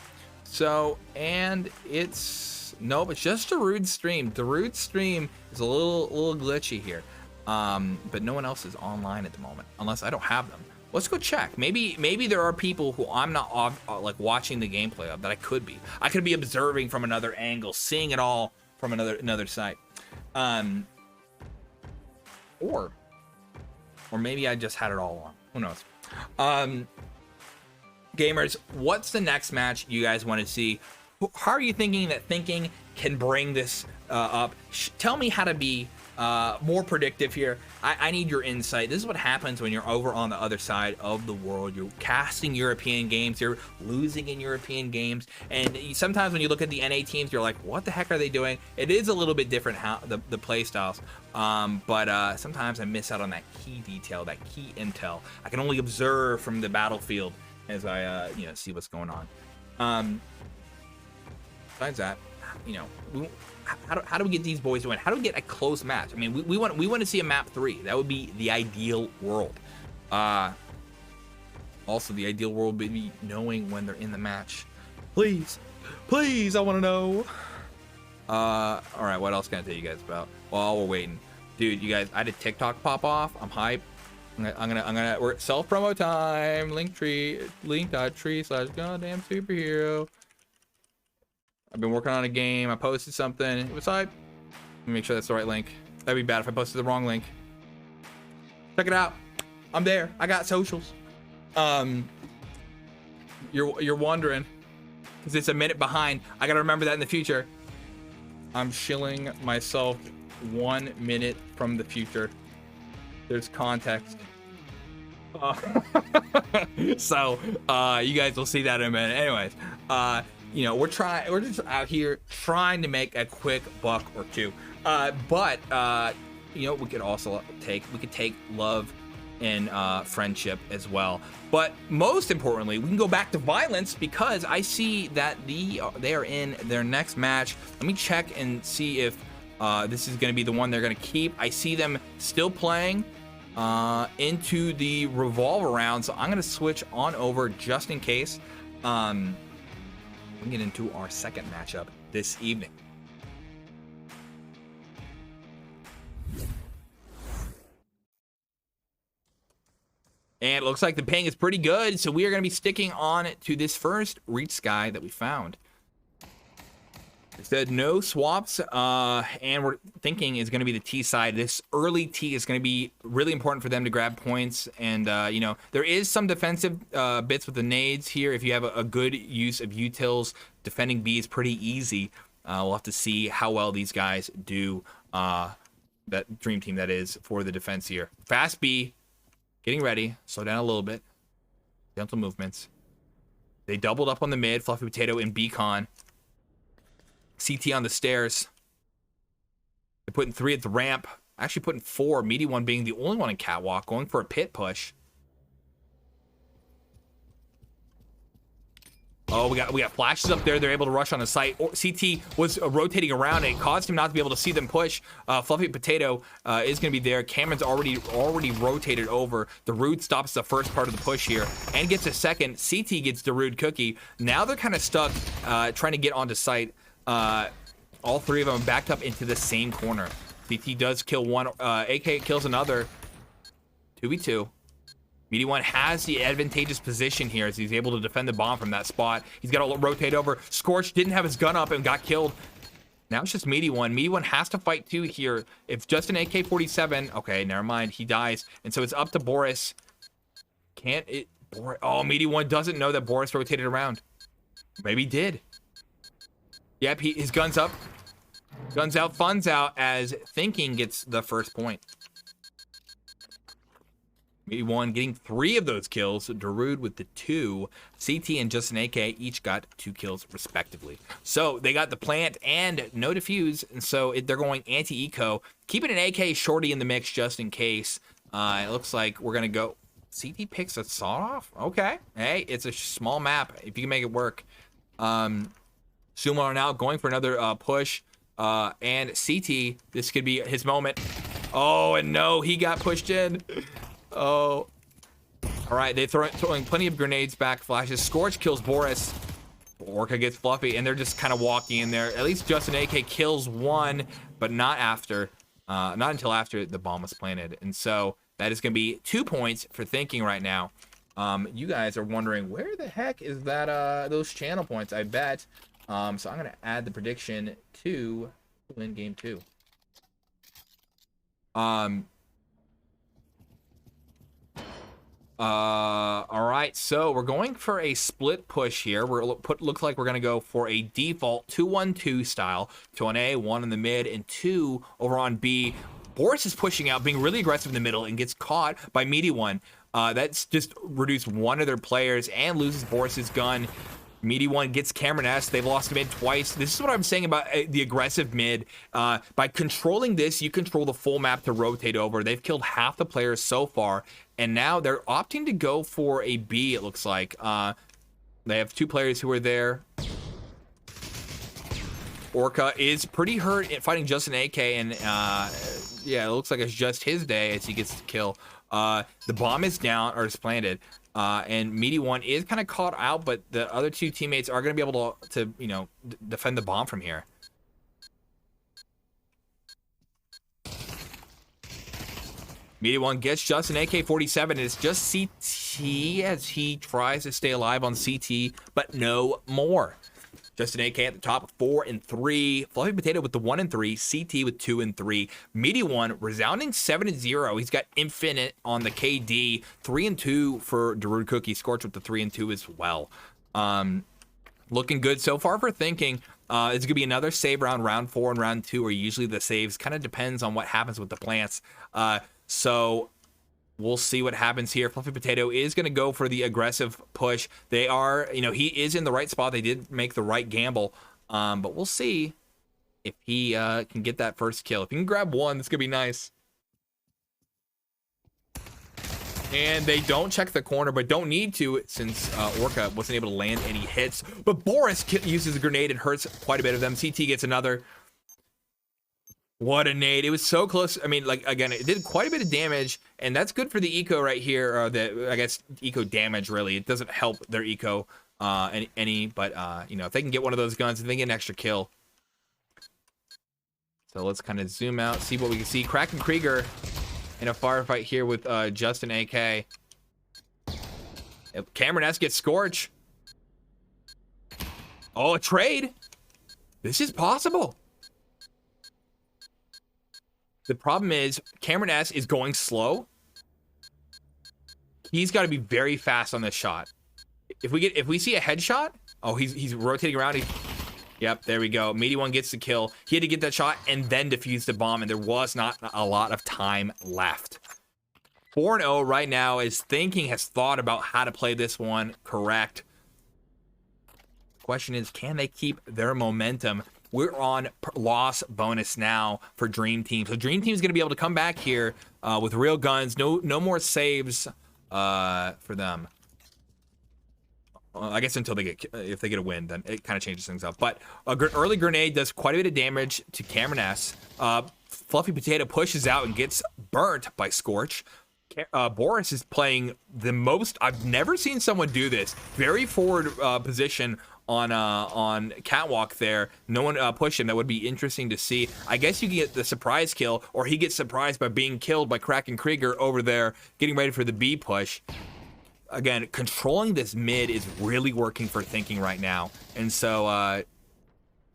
So, and it's just Darude's stream. Darude's stream is a little glitchy here. But no one else is online at the moment, unless I don't have them. Let's go check. Maybe there are people who I'm not like watching the gameplay of that I could be. I could be observing from another angle, seeing it all from another site. Or maybe I just had it all on. Who knows? Gamers, what's the next match you guys want to see? How are you thinking that Thinking can bring this up? Tell me how to be more predictive here. I need your insight. This is what happens when you're over on the other side of the world. You're casting European games. You're losing in European games. And sometimes when you look at the NA teams, you're like, what the heck are they doing? It is a little bit different how the play styles. But sometimes I miss out on that key detail, that key intel. I can only observe from the battlefield as I you know, see what's going on. Besides that, you know, how do we get these boys to win? How do we get a close match? I mean, we want to see a map 3. That would be the ideal world. Also, the ideal world would be knowing when they're in the match. Please, I want to know. All right, what else can I tell you guys about while we're waiting? Dude, you guys, I had a TikTok pop off. I'm hyped. We're self promo time. link.tree/GoddamnSuperhero. I've been working on a game. I posted something. It was hype. Let me make sure that's the right link. That'd be bad if I posted the wrong link. Check it out. I'm there. I got socials. You're wondering, because it's a minute behind. I gotta remember that in the future. I'm shilling myself 1 minute from the future. There's context. So you guys will see that in a minute. Anyways, you know, we're just out here trying to make a quick buck or two. But you know, we could take love and friendship as well. But most importantly, we can go back to violence because I see that they are in their next match. Let me check and see if this is going to be the one they're going to keep. I see them still playing into the revolver round, so I'm going to switch on over just in case. We get into our second matchup this evening. And it looks like the ping is pretty good, so we are going to be sticking on to this first Reach Sky that we found. It said no swaps, and we're thinking is going to be the T side. This early T is going to be really important for them to grab points, and you know, there is some defensive bits with the nades here. If you have a good use of utils, defending B is pretty easy. We'll have to see how well these guys do, that dream team that is, for the defense here. Fast B, getting ready, slow down a little bit, gentle movements. They doubled up on the mid, Fluffy Potato and Beacon. CT on the stairs. They're putting 3 at the ramp. Actually putting 4. Meaty one being the only one in catwalk, going for a pit push. Oh, we got flashes up there. They're able to rush on the site. CT was rotating around, and it caused him not to be able to see them push. Fluffy Potato is going to be there. Cameron's already rotated over. The Rude stops the first part of the push here and gets a second. CT gets the Rude Cookie. Now they're kind of stuck trying to get onto site. All three of them backed up into the same corner. CT does kill one. AK kills another. 2v2. Meaty One has the advantageous position here as he's able to defend the bomb from that spot. He's got to rotate over. Scorch didn't have his gun up and got killed. Now it's just Meaty One. Meaty One has to fight too here. If just an AK-47, okay, never mind. He dies. And so it's up to Boris. Can't it? Oh, Meaty One doesn't know that Boris rotated around. Maybe he did. Yep, his gun's up. Guns out, funds out as Thinking gets the first point. Meaty One getting 3 of those kills. Darude with the 2. CT and Justin AK each got 2 kills respectively. So they got the plant and no defuse, and so they're going anti-eco. Keeping an AK shorty in the mix just in case. It looks like we're going to go. CT picks a sawed-off? Okay. Hey, it's a small map if you can make it work. Sumo are now going for another push. And CT, this could be his moment. Oh, and no, he got pushed in. Oh. All right, they're throwing plenty of grenades, back flashes. Scorch kills Boris. Orca gets Fluffy, and they're just kind of walking in there. At least Justin AK kills one, but not until after the bomb was planted. And so that is going to be 2 points for Thinking right now. You guys are wondering, where the heck is that those channel points? I bet. So I'm going to add the prediction to win game 2. All right, so we're going for a split push here. Looks like we're going to go for a default 2-1-2 style. 2 on A, 1 in the mid, and 2 over on B. Boris is pushing out, being really aggressive in the middle, and gets caught by Meaty One. That's just reduced one of their players and loses Boris's gun. Meaty One gets Cameron S. They've lost mid twice. This is what I'm saying about the aggressive mid. By controlling this, you control the full map to rotate over. They've killed half the players so far, and now they're opting to go for a B, it looks like. They have 2 players who are there. Orca is pretty hurt in fighting Justin AK, and yeah, it looks like it's just his day as he gets the kill. The bomb is down, or is planted. And Meaty One is kind of caught out, but the other 2 teammates are going to be able to you know, defend the bomb from here. Meaty One gets Justin AK-47. It's just CT as he tries to stay alive on CT, but no more. Justin AK at the top, 4 and 3. Fluffy Potato with the 1 and 3. CT with 2 and 3. Meaty One resounding 7 and 0. He's got Infinite on the KD. 3 and 2 for Darude Cookie. Scorch with the 3 and 2 as well. Looking good so far for Thinking. It's gonna be another save round 4 and round 2 are usually the saves. Kind of depends on what happens with the plants. So we'll see what happens here. Fluffy Potato is going to go for the aggressive push. They are, you know, he is in the right spot. They did make the right gamble. But we'll see if he can get that first kill. If he can grab one, that's going to be nice. And they don't check the corner, but don't need to since Orca wasn't able to land any hits. But Boris uses a grenade and hurts quite a bit of them. CT gets another. What a nade. It was so close. I mean, like, again, it did quite a bit of damage, and that's good for the eco right here, or the, I guess, eco damage, really. It doesn't help their eco any, but, you know, if they can get one of those guns, if they get an extra kill. So let's kind of zoom out, see what we can see. Kraken Krieger in a firefight here with Justin AK. Cameron S gets Scorch. Oh, a trade. This is possible. The problem is Cameron S is going slow. He's got to be very fast on this shot. If we see a headshot, oh, he's rotating around. Yep, there we go. Meaty One gets the kill. He had to get that shot and then defuse the bomb, and there was not a lot of time left. 4-0 right now as Thinking has thought about how to play this one correct. Question is, can they keep their momentum? We're on loss bonus now for Dream Team. So Dream Team is going to be able to come back here with real guns. No more saves for them. I guess until they get, if they get a win, then it kind of changes things up. But early grenade does quite a bit of damage to Cameron S. Fluffy Potato pushes out and gets burnt by Scorch. Boris is playing the most. I've never seen someone do this. Very forward position on catwalk there. No one pushed him. That would be interesting to see. I guess you can get the surprise kill, or he gets surprised by being killed by Kraken Krieger over there, getting ready for the B push. Again, controlling this mid is really working for Thinking right now, and so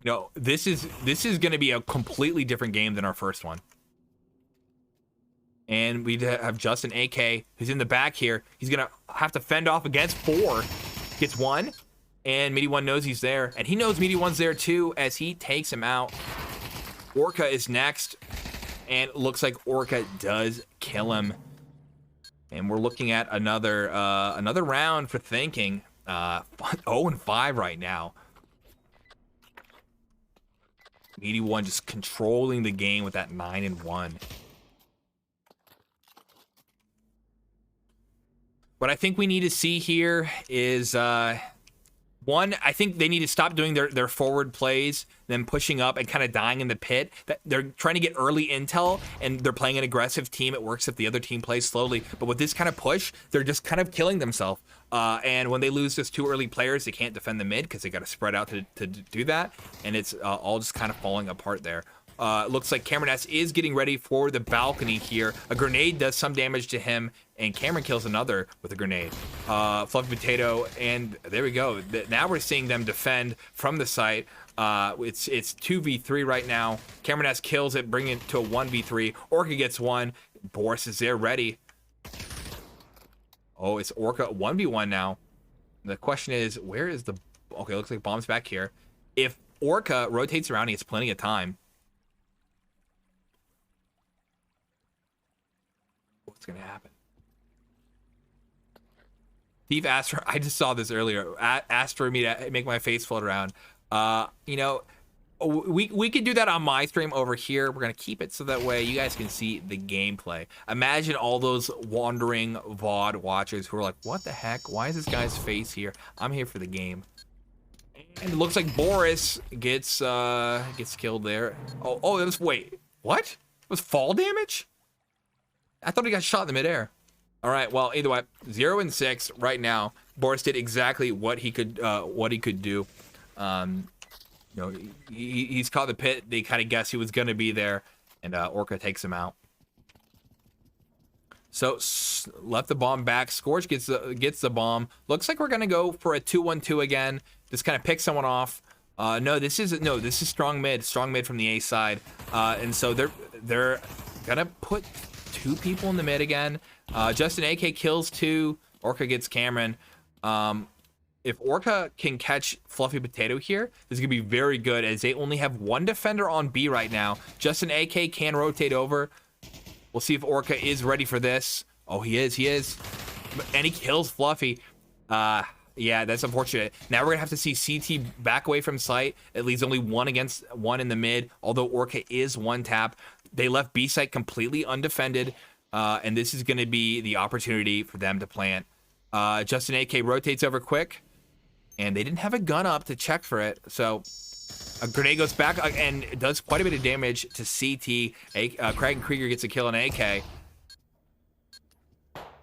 you know, this is going to be a completely different game than our first one. And we have Justin AK, who's in the back here. He's going to have to fend off against 4. Gets 1, and Meaty 1 knows he's there, and he knows Meaty 1's there too as he takes him out. Orca is next, and looks like Orca does kill him. And we're looking at another round for Thinking. 0-5 right now. Meaty 1 just controlling the game with that 9-1. What I think we need to see here is one, I think they need to stop doing their forward plays, then pushing up and kind of dying in the pit. They're trying to get early intel, and they're playing an aggressive team. It works if the other team plays slowly. But with this kind of push, they're just kind of killing themselves. And when they lose just 2 early players, they can't defend the mid because they got to spread out to do that. And it's all just kind of falling apart there. Looks like Cameron S is getting ready for the balcony here. A grenade does some damage to him, and Cameron kills another with a grenade. Fluffy Potato, and there we go. Now we're seeing them defend from the site. It's 2v3 right now. Cameron S kills it, bringing it to a 1v3. Orca gets 1. Boris is there ready. Oh, it's Orca 1v1 now. The question is, where is the... Okay, looks like bomb's back here. If Orca rotates around, he has plenty of time. What's gonna happen? Steve asked for, I just saw this earlier, asked for me to make my face float around. You know, we could do that on my stream over here. We're gonna keep it so that way you guys can see the gameplay. Imagine all those wandering VOD watchers who are like, what the heck? Why is this guy's face here? I'm here for the game. And it looks like Boris gets killed there. Oh, it was, wait, what? It was fall damage? I thought he got shot in the midair. All right, well, either way, 0-6 right now. Boris did exactly what he could do. You know, he's caught the pit. They kind of guessed he was going to be there, and Orca takes him out. So left the bomb back. Scorch gets the bomb. Looks like we're going to go for a 2-1-2 again. Just kind of pick someone off. No, this is strong mid from the A side, and so they're gonna put 2 people in the mid again. Justin AK kills 2. Orca gets Cameron. If Orca can catch Fluffy Potato here, this is gonna be very good as they only have 1 defender on B right now. Justin AK can rotate over. We'll see if Orca is ready for this. Oh, he is. And he kills Fluffy. Yeah, that's unfortunate. Now we're gonna have to see CT back away from site. It leaves only 1 against 1 in the mid, although Orca is 1 tap. They left B site completely undefended, and this is gonna be the opportunity for them to plant. Justin AK rotates over quick, and they didn't have a gun up to check for it, so a grenade goes back and does quite a bit of damage to CT. Kraken Krieger gets a kill on AK.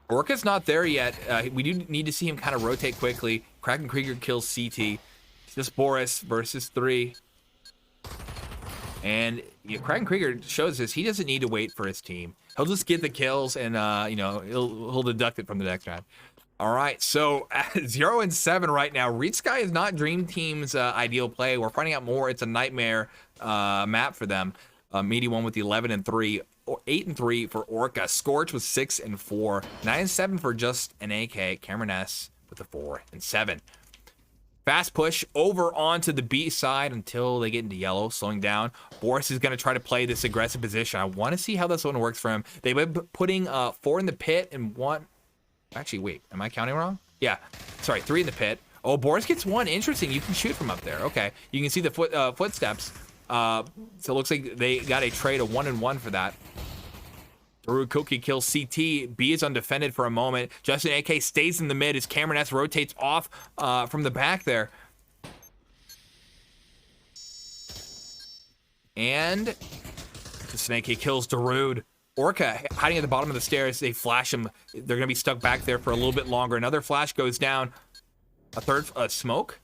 Orca's not there yet. We do need to see him kind of rotate quickly. Kraken Krieger kills CT. It's just Boris versus 3. And Kraken Krieger shows us he doesn't need to wait for his team. He'll just get the kills, and you know, he'll deduct it from the next round. All right, so 0-7 right now. Reed Sky is not Dream Team's ideal play. We're finding out more. It's a nightmare map for them. Meaty 1 with the 11-3. 8-3 for Orca. Scorch with 6-4. 9-7 for just an AK. Cameron S with the 4-7. Fast push over onto the B side until they get into yellow, slowing down. Boris is going to try to play this aggressive position. I want to see how this one works for him. They've been putting 4 in the pit and 1. Actually, wait, am I counting wrong? Yeah, sorry, 3 in the pit. Oh, Boris gets 1. Interesting. You can shoot from up there. Okay, you can see the footsteps. So it looks like they got a trade of 1-1 for that. Darude Cookie kills CT. B is undefended for a moment. Justin AK stays in the mid as Cameron S rotates off from the back there. And Justin AK kills Darude. Orca hiding at the bottom of the stairs. They flash him. They're going to be stuck back there for a little bit longer. Another flash goes down. A third smoke.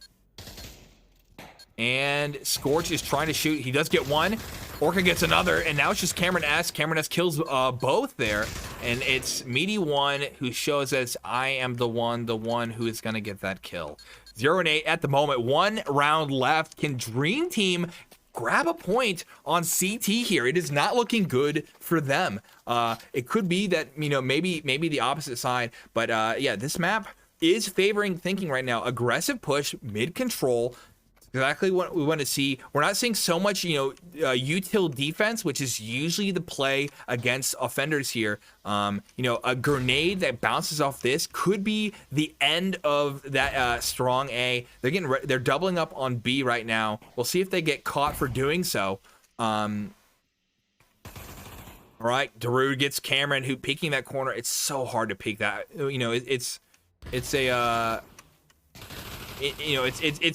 And Scorch is trying to shoot. He does get one. Orca gets another, and now it's just Cameron S. Cameron S kills both there, and it's Meaty One who shows us I am the one who is going to get that kill. 0-8 at the moment. 1 round left. Can Dream Team grab a point on CT here? It is not looking good for them. It could be that, you know, maybe the opposite side, but yeah, this map is favoring thinking right now. Aggressive push, mid control. Exactly what we want to see. We're not seeing so much, you know, util defense, which is usually the play against offenders here. You know, a grenade that bounces off this could be the end of that strong A. They're doubling up on B right now. We'll see if they get caught for doing so. All right, Darude gets Cameron, who peeking that corner. It's so hard to peek that. You know, it's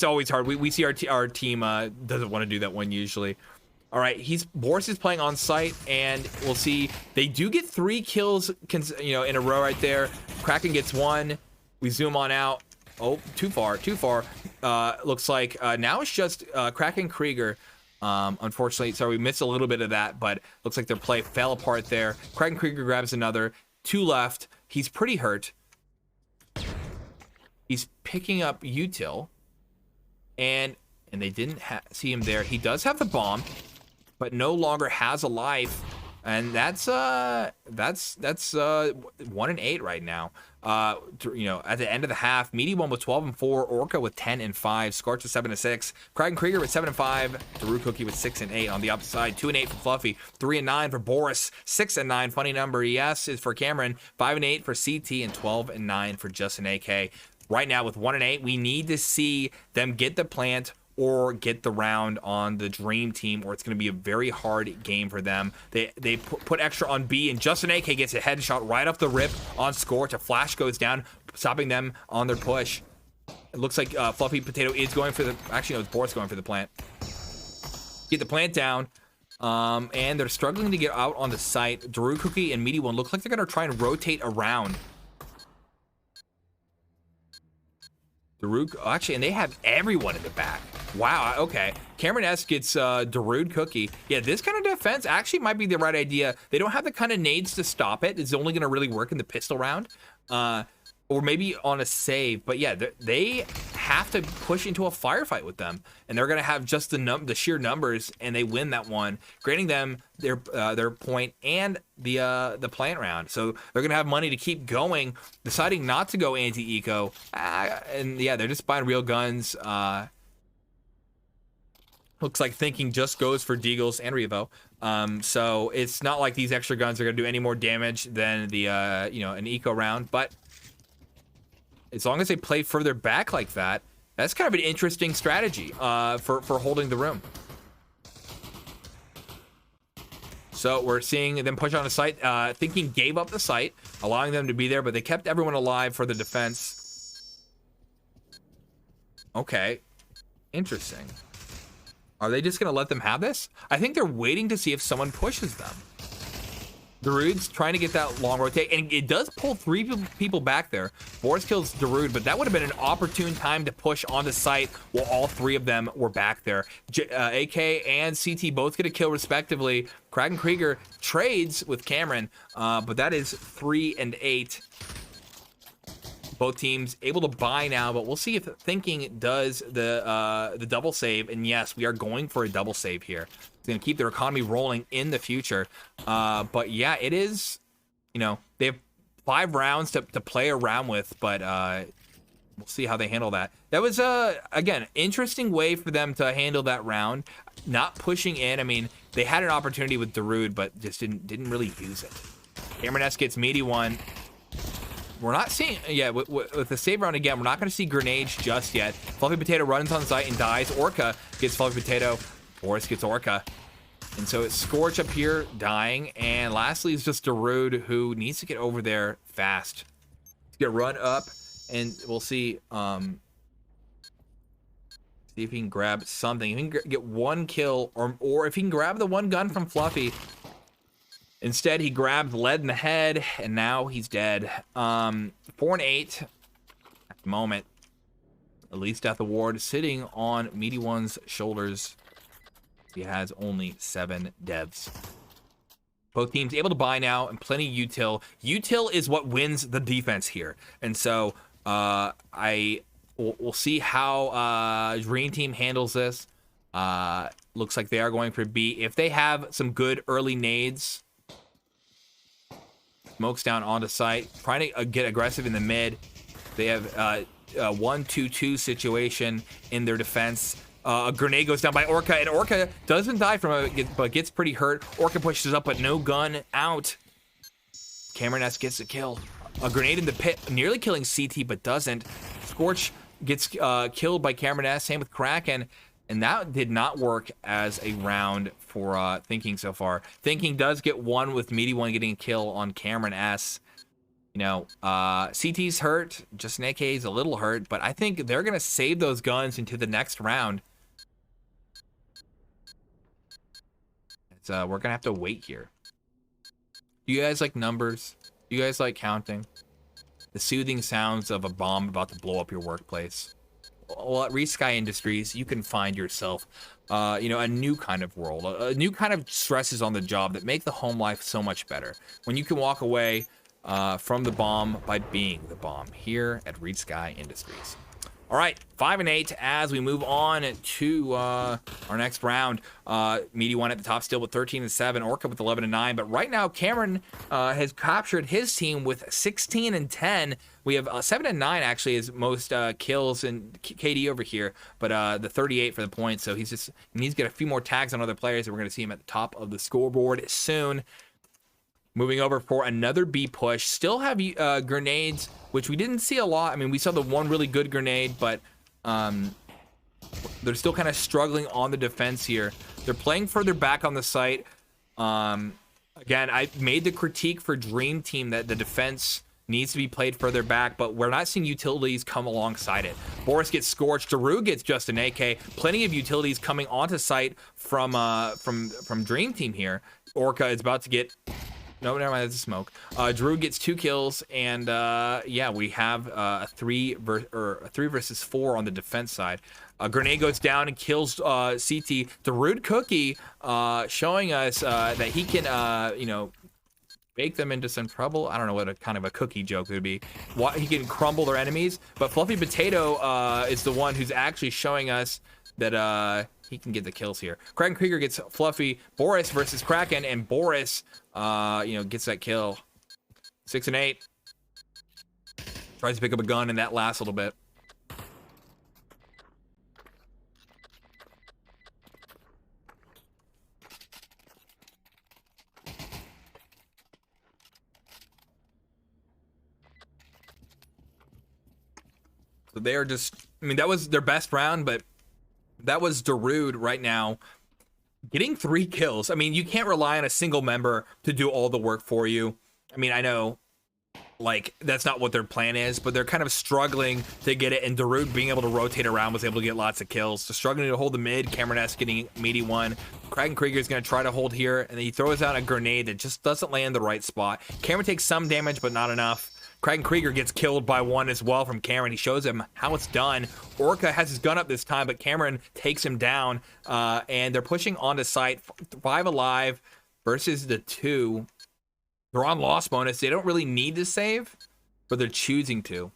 always hard. We see our team doesn't want to do that one usually. All right, Boris is playing on site, and we'll see. They do get 3 kills, you know, in a row right there. Kraken gets 1. We zoom on out. Oh, too far. Looks like now it's just Kraken Krieger. Unfortunately, sorry, we missed a little bit of that, but looks like their play fell apart there. Kraken Krieger grabs another. 2 left. He's pretty hurt. He's picking up util, and they didn't see him there. He does have the bomb, but no longer has a life, and that's 1-8 right now. You know, at the end of the half, Meaty One with 12 and 4, Orca with 10 and 5, Scorch with 7 and 6, Kraken Krieger with 7 and 5, Darude Cookie with 6 and 8 on the opposite side. 2 and 8 for Fluffy, 3 and 9 for Boris, 6 and 9. Funny number, yes, is for Cameron, 5 and 8 for CT, and 12 and 9 for Justin AK. Right now with 1 and 8, we need to see them get the plant or get the round on the Dream Team, or it's going to be a very hard game for them. They put extra on B, and Justin AK gets a headshot right off the rip on Scorch. A flash goes down, stopping them on their push. It looks like Fluffy Potato is going for the... Actually, no, it's Boris going for the plant. Get the plant down. And they're struggling to get out on the site. Darude Cookie and Meaty One look like they're going to try and rotate around. Darude, actually, and they have everyone in the back. Wow, okay. Cameron S gets Darude Cookie. Yeah, this kind of defense actually might be the right idea. They don't have the kind of nades to stop it. It's only going to really work in the pistol round. Or maybe on a save. But yeah, they have to push into a firefight with them. And they're going to have just the sheer numbers, and they win that one, granting them their point and the plant round. So they're going to have money to keep going, deciding not to go anti-eco. And yeah, they're just buying real guns. Looks like thinking just goes for Deagles and Revo. So it's not like these extra guns are going to do any more damage than the you know, an eco round. But as long as they play further back like that, that's kind of an interesting strategy for holding the room. So we're seeing them push on a site. Thinking gave up the site, allowing them to be there, but they kept everyone alive for the defense. Okay, interesting. Are they just going to let them have this? I think they're waiting to see if someone pushes them. Darude's trying to get that long rotate, and it does pull 3 people back there. Boris kills Darude, but that would have been an opportune time to push on the site while all 3 of them were back there. AK and CT both get a kill respectively. Kraken Krieger trades with Cameron, but that is 3 and 8. Both teams able to buy now, but we'll see if Thinking does the double save. And yes, we are going for a double save here. It's going to keep their economy rolling in the future. But yeah, it is, you know, they have 5 rounds to play around with, but we'll see how they handle that. That was, again, interesting way for them to handle that round. Not pushing in. I mean, they had an opportunity with Darude, but just didn't really use it. Cameron S gets Meaty One. We're not seeing, yeah, with the save round again, we're not going to see grenades just yet. Fluffy Potato runs on site and dies. Orca gets Fluffy Potato. Boris gets Orca. And so it's Scorch up here dying. And lastly is just Darude, who needs to get over there fast. Get run up, and we'll see. See if he can grab something. If he can get one kill, or if he can grab the one gun from Fluffy. Instead, he grabbed lead in the head, and now he's dead. 4 and 8 at the moment. Elise Death Award sitting on Meaty One's shoulders. He has only 7 devs. Both teams able to buy now, and plenty util. Util is what wins the defense here, and so we'll see how Dream Team handles this. Looks like they are going for B. If they have some good early nades, smokes down onto site, trying to get aggressive in the mid. They have a 1-2-2 situation in their defense. A grenade goes down by Orca, and Orca doesn't die from it, but gets pretty hurt. Orca pushes up, but no gun out. Cameron S gets a kill. A grenade in the pit, nearly killing CT, but doesn't. Scorch gets killed by Cameron S. Same with Kraken, and that did not work as a round for Thinking so far. Thinking does get one with Meaty One getting a kill on Cameron S. You know, CT's hurt, just an AK is a little hurt, but I think they're going to save those guns into the next round. We're going to have to wait here. Do you guys like numbers? Do you guys like counting? The soothing sounds of a bomb about to blow up your workplace. Well, at Resky Industries, you can find yourself, you know, a new kind of world, a new kind of stresses on the job that make the home life so much better. When you can walk away from the bomb by being the bomb here at Resky Industries. All right, 5 and 8 as we move on to our next round. Meaty One at the top still with 13 and 7, Orca with 11 and 9. But right now, Cameron has captured his team with 16 and 10. We have 7 and 9 actually is most kills and KD over here, but the 38 for the points. So he needs to get a few more tags on other players, and we're going to see him at the top of the scoreboard soon. Moving over for another B push. Still have grenades, which we didn't see a lot. I mean, we saw the one really good grenade, but they're still kind of struggling on the defense here. They're playing further back on the site. Again, I made the critique for Dream Team that the defense needs to be played further back, but we're not seeing utilities come alongside it. Boris gets scorched. Daru gets just an AK. Plenty of utilities coming onto site from Dream Team here. Orca is about to get... No, never mind, that's a smoke. Drew gets 2 kills, and yeah, we have a 3 versus 4 on the defense side. A grenade goes down and kills CT. The Rude Cookie showing us that he can, you know, bake them into some trouble. I don't know what a kind of a cookie joke it would be. He can crumble their enemies, but Fluffy Potato is the one who's actually showing us that he can get the kills here. Kraken Krieger gets Fluffy. Boris versus Kraken, and Boris, you know, gets that kill. 6 and 8. Tries to pick up a gun, and that lasts a little bit. So they are just, I mean, that was their best round, but that was Darude right now getting 3 kills. I mean, you can't rely on a single member to do all the work for you. I mean, I know, like, that's not what their plan is, but they're kind of struggling to get it, and Darude being able to rotate around was able to get lots of kills. So struggling to hold the mid, Cameron S getting Meaty One. Kraken Krieger is going to try to hold here, and then he throws out a grenade that just doesn't land the right spot. Cameron takes some damage, but not enough. Kraken Krieger gets killed by one as well from Cameron. He shows him how it's done. Orca has his gun up this time, but Cameron takes him down, and they're pushing onto site. 5 alive versus the 2. They're on loss bonus. They don't really need to save, but they're choosing to.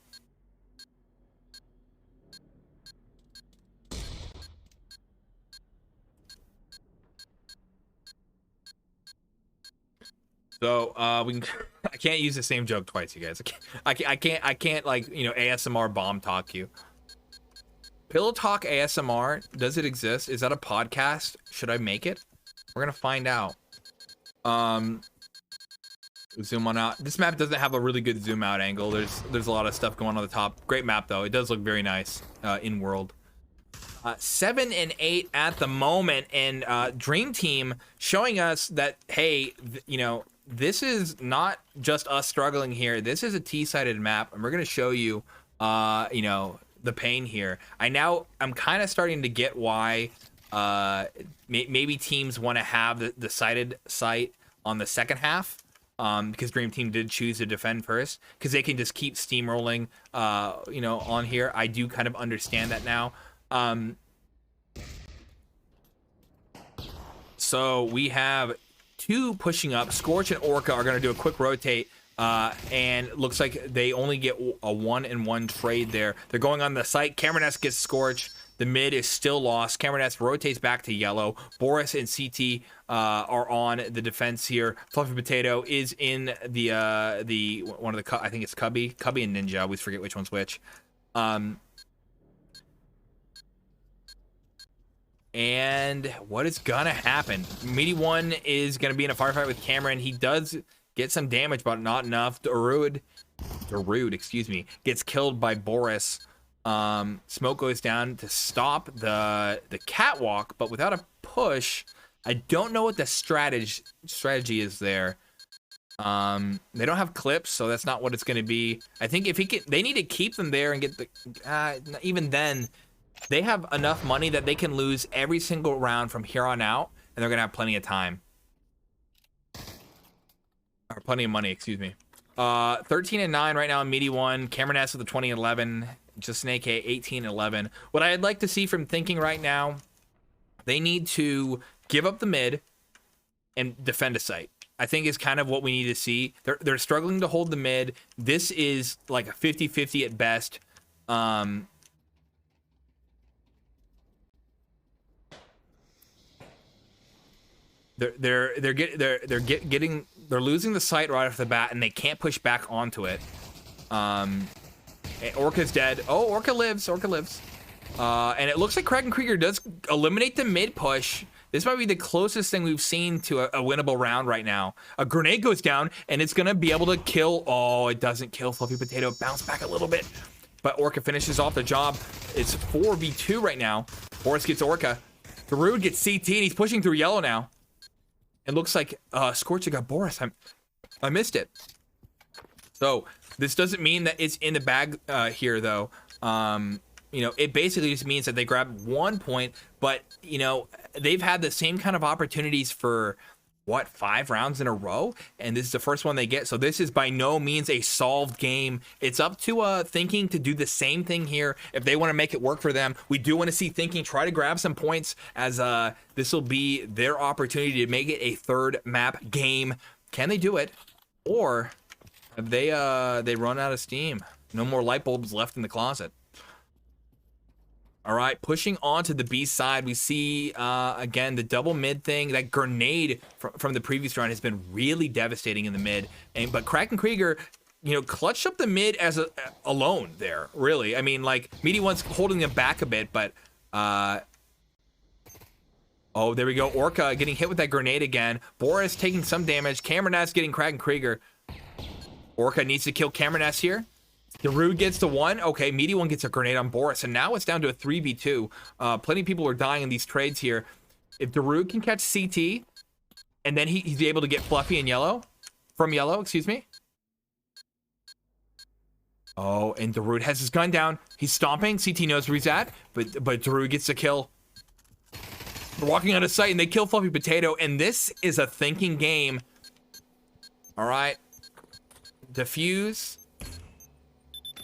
So we can, I can't use the same joke twice, you guys. I can't like, you know, ASMR bomb talk you. Pillow Talk ASMR, does it exist? Is that a podcast? Should I make it? We're gonna find out. Zoom on out. This map doesn't have a really good zoom out angle. There's a lot of stuff going on the top. Great map though. It does look very nice in world. 7 and 8 at the moment, and Dream Team showing us that, hey, you know, this is not just us struggling here. This is a T-sided map, and we're gonna show you, you know, the pain here. I'm kind of starting to get why maybe teams want to have the sided site on the second half. Because Dream Team did choose to defend first, because they can just keep steamrolling, you know, on here. I do kind of understand that now. So we have 2 pushing up. Scorch and Orca are going to do a quick rotate, and looks like they only get a 1-in-1 trade there. They're going on the site. Cameron S gets Scorch. The mid is still lost. Cameron S rotates back to yellow. Boris and CT are on the defense here. Fluffy Potato is in the one of the, I think it's Cubby and Ninja. I always forget which one's which. And what is gonna happen? Meaty One is gonna be in a firefight with Cameron. He does get some damage, but not enough. Darude, excuse me, gets killed by Boris. Smoke goes down to stop the catwalk, but without a push, I don't know what the strategy is there. They don't have clips, so that's not what it's going to be. I think if they need to keep them there and get the, even then, they have enough money that they can lose every single round from here on out, and they're going to have plenty of time. Or plenty of money, excuse me. 13 and 9 right now in Meaty One. Cameron S with a 20 and 11. Just an AK 18 and 11. What I'd like to see from Thinking right now, they need to give up the mid and defend a site. I think is kind of what we need to see. They're struggling to hold the mid. This is like a 50-50 at best. They're losing the site right off the bat, and they can't push back onto it. Orca's dead. Oh, Orca lives. And it looks like Kraken Krieger does eliminate the mid push. This might be the closest thing we've seen to a winnable round right now. A grenade goes down, and it's gonna be able to kill. Oh, it doesn't kill Fluffy Potato. Bounce back a little bit, but Orca finishes off the job. It's 4v2 right now. Boris gets Orca. Darude gets CT, and he's pushing through yellow now. It looks like Scorcher got Boris. I missed it. So this doesn't mean that it's in the bag here, though. You know, it basically just means that they grabbed 1 point, but, you know, they've had the same kind of opportunities for, what, 5 rounds in a row? And this is the first one they get. So this is by no means a solved game. It's up to Thinking to do the same thing here if they want to make it work for them. We do want to see Thinking try to grab some points, as this will be their opportunity to make it a 3rd map game. Can they do it? Or have they run out of steam? No more light bulbs left in the closet. All right, pushing on to the B side, we see, again, the double mid thing. That grenade from the previous round has been really devastating in the mid. But Kraken Krieger, you know, clutched up the mid as alone there, really. I mean, like, Meaty One's holding them back a bit, but... oh, there we go. Orca getting hit with that grenade again. Boris taking some damage. Cameron S getting Kraken Krieger. Orca needs to kill Cameron S here. Darude gets the 1. Okay, Meaty One gets a grenade on Boris, and now it's down to a 3v2. Plenty of people are dying in these trades here. If Darude can catch CT, and then he's able to get Fluffy and yellow, from yellow, excuse me. Oh, and Darude has his gun down. He's stomping. CT knows where he's at, but Darude gets the kill. They're walking on a site, and they kill Fluffy Potato, and this is a Thinking game. All right. Diffuse.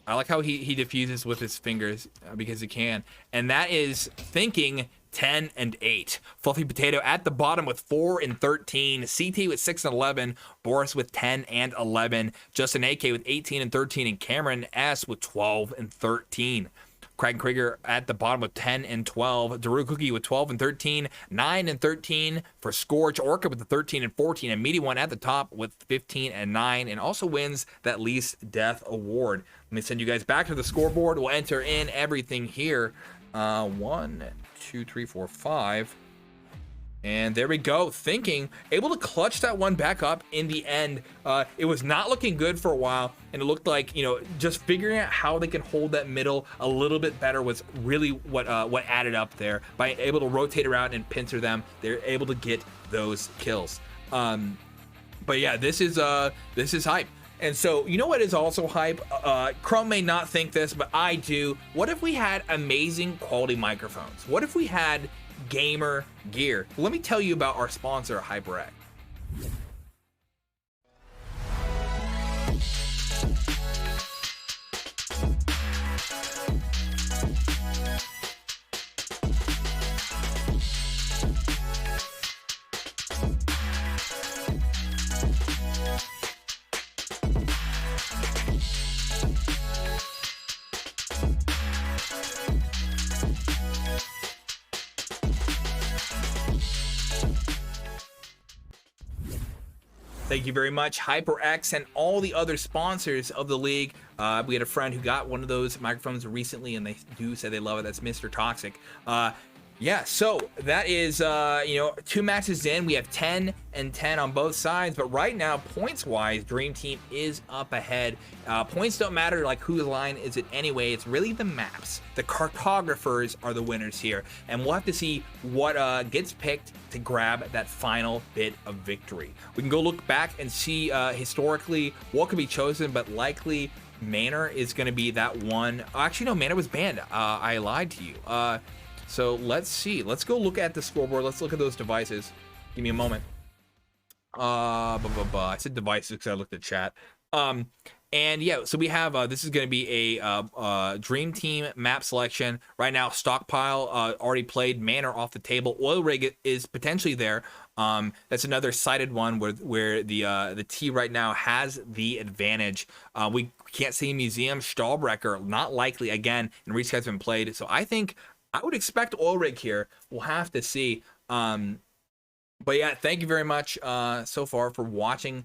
I like how he diffuses with his fingers because he can. And that is Thinking 10 and 8. Fluffy Potato at the bottom with 4 and 13. CT with 6 and 11. Boris with 10 and 11. Justin AK with 18 and 13. And Cameron S with 12 and 13. Kraken Krieger at the bottom with 10 and 12. Darude Cookie with 12 and 13. 9 and 13 for Scorch. Orca with the 13 and 14. And Meaty One at the top with 15 and 9. And also wins that Least Death Award. Let me send you guys back to the scoreboard. We'll enter in everything here. 1, 2, 3, 4, 5. And there we go. Thinking, able to clutch that one back up in the end. It was not looking good for a while, and it looked like, you know, just figuring out how they can hold that middle a little bit better was really what added up there. By able to rotate around and pincer them, they're able to get those kills. But yeah, this is hype. And so, you know what is also hype? Chrome may not think this, but I do. What if we had amazing quality microphones? What if we had gamer gear? Let me tell you about our sponsor, HyperX. Thank you very much, HyperX, and all the other sponsors of the league. We had a friend who got one of those microphones recently, and they do say they love it. That's Mr. Toxic. Yeah, so that is, you know, 2 matches in. We have 10 and 10 on both sides, but right now, points-wise, Dream Team is up ahead. Points don't matter, like, whose line is it anyway. It's really the maps. The cartographers are the winners here, and we'll have to see what gets picked to grab that final bit of victory. We can go look back and see historically what could be chosen, but likely Manor is going to be that one. Actually, no, Manor was banned. I lied to you. So let's see. Let's go look at the scoreboard. Let's look at those devices. Give me a moment. I said devices because I looked at chat. And yeah, so we have this is going to be a Dream Team map selection right now. Stockpile already played. Manor off the table. Oil Rig is potentially there. That's another sided one where the T right now has the advantage. We can't see Museum. Stahlbrecher not likely again. And Reach has been played. So I think I would expect Oil Rig here. We'll have to see. But yeah, thank you very much so far for watching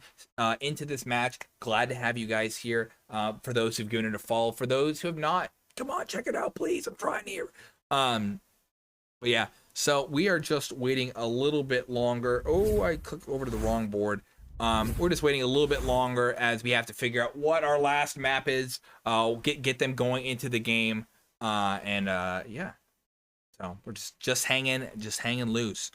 into this match. Glad to have you guys here. For those who've given it a follow, for those who have not, come on, check it out, please. I'm trying here. But yeah, so we are just waiting a little bit longer. Oh, I clicked over to the wrong board. We're just waiting a little bit longer as we have to figure out what our last map is. Get them going into the game. Yeah. So we're just hanging loose.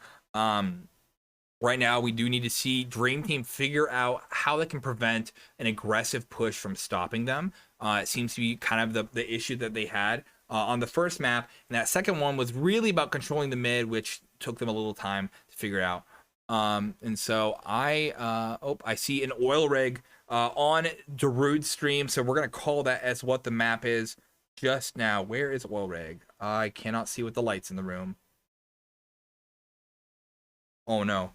Right now, we do need to see Dream Team figure out how they can prevent an aggressive push from stopping them. It seems to be kind of the issue that they had on the first map. And that second one was really about controlling the mid, which took them a little time to figure out. And so I see an Oil Rig on Darude's stream. So we're going to call that as what the map is just now. Where is Oil Rig? I cannot see with the lights in the room. Oh, no.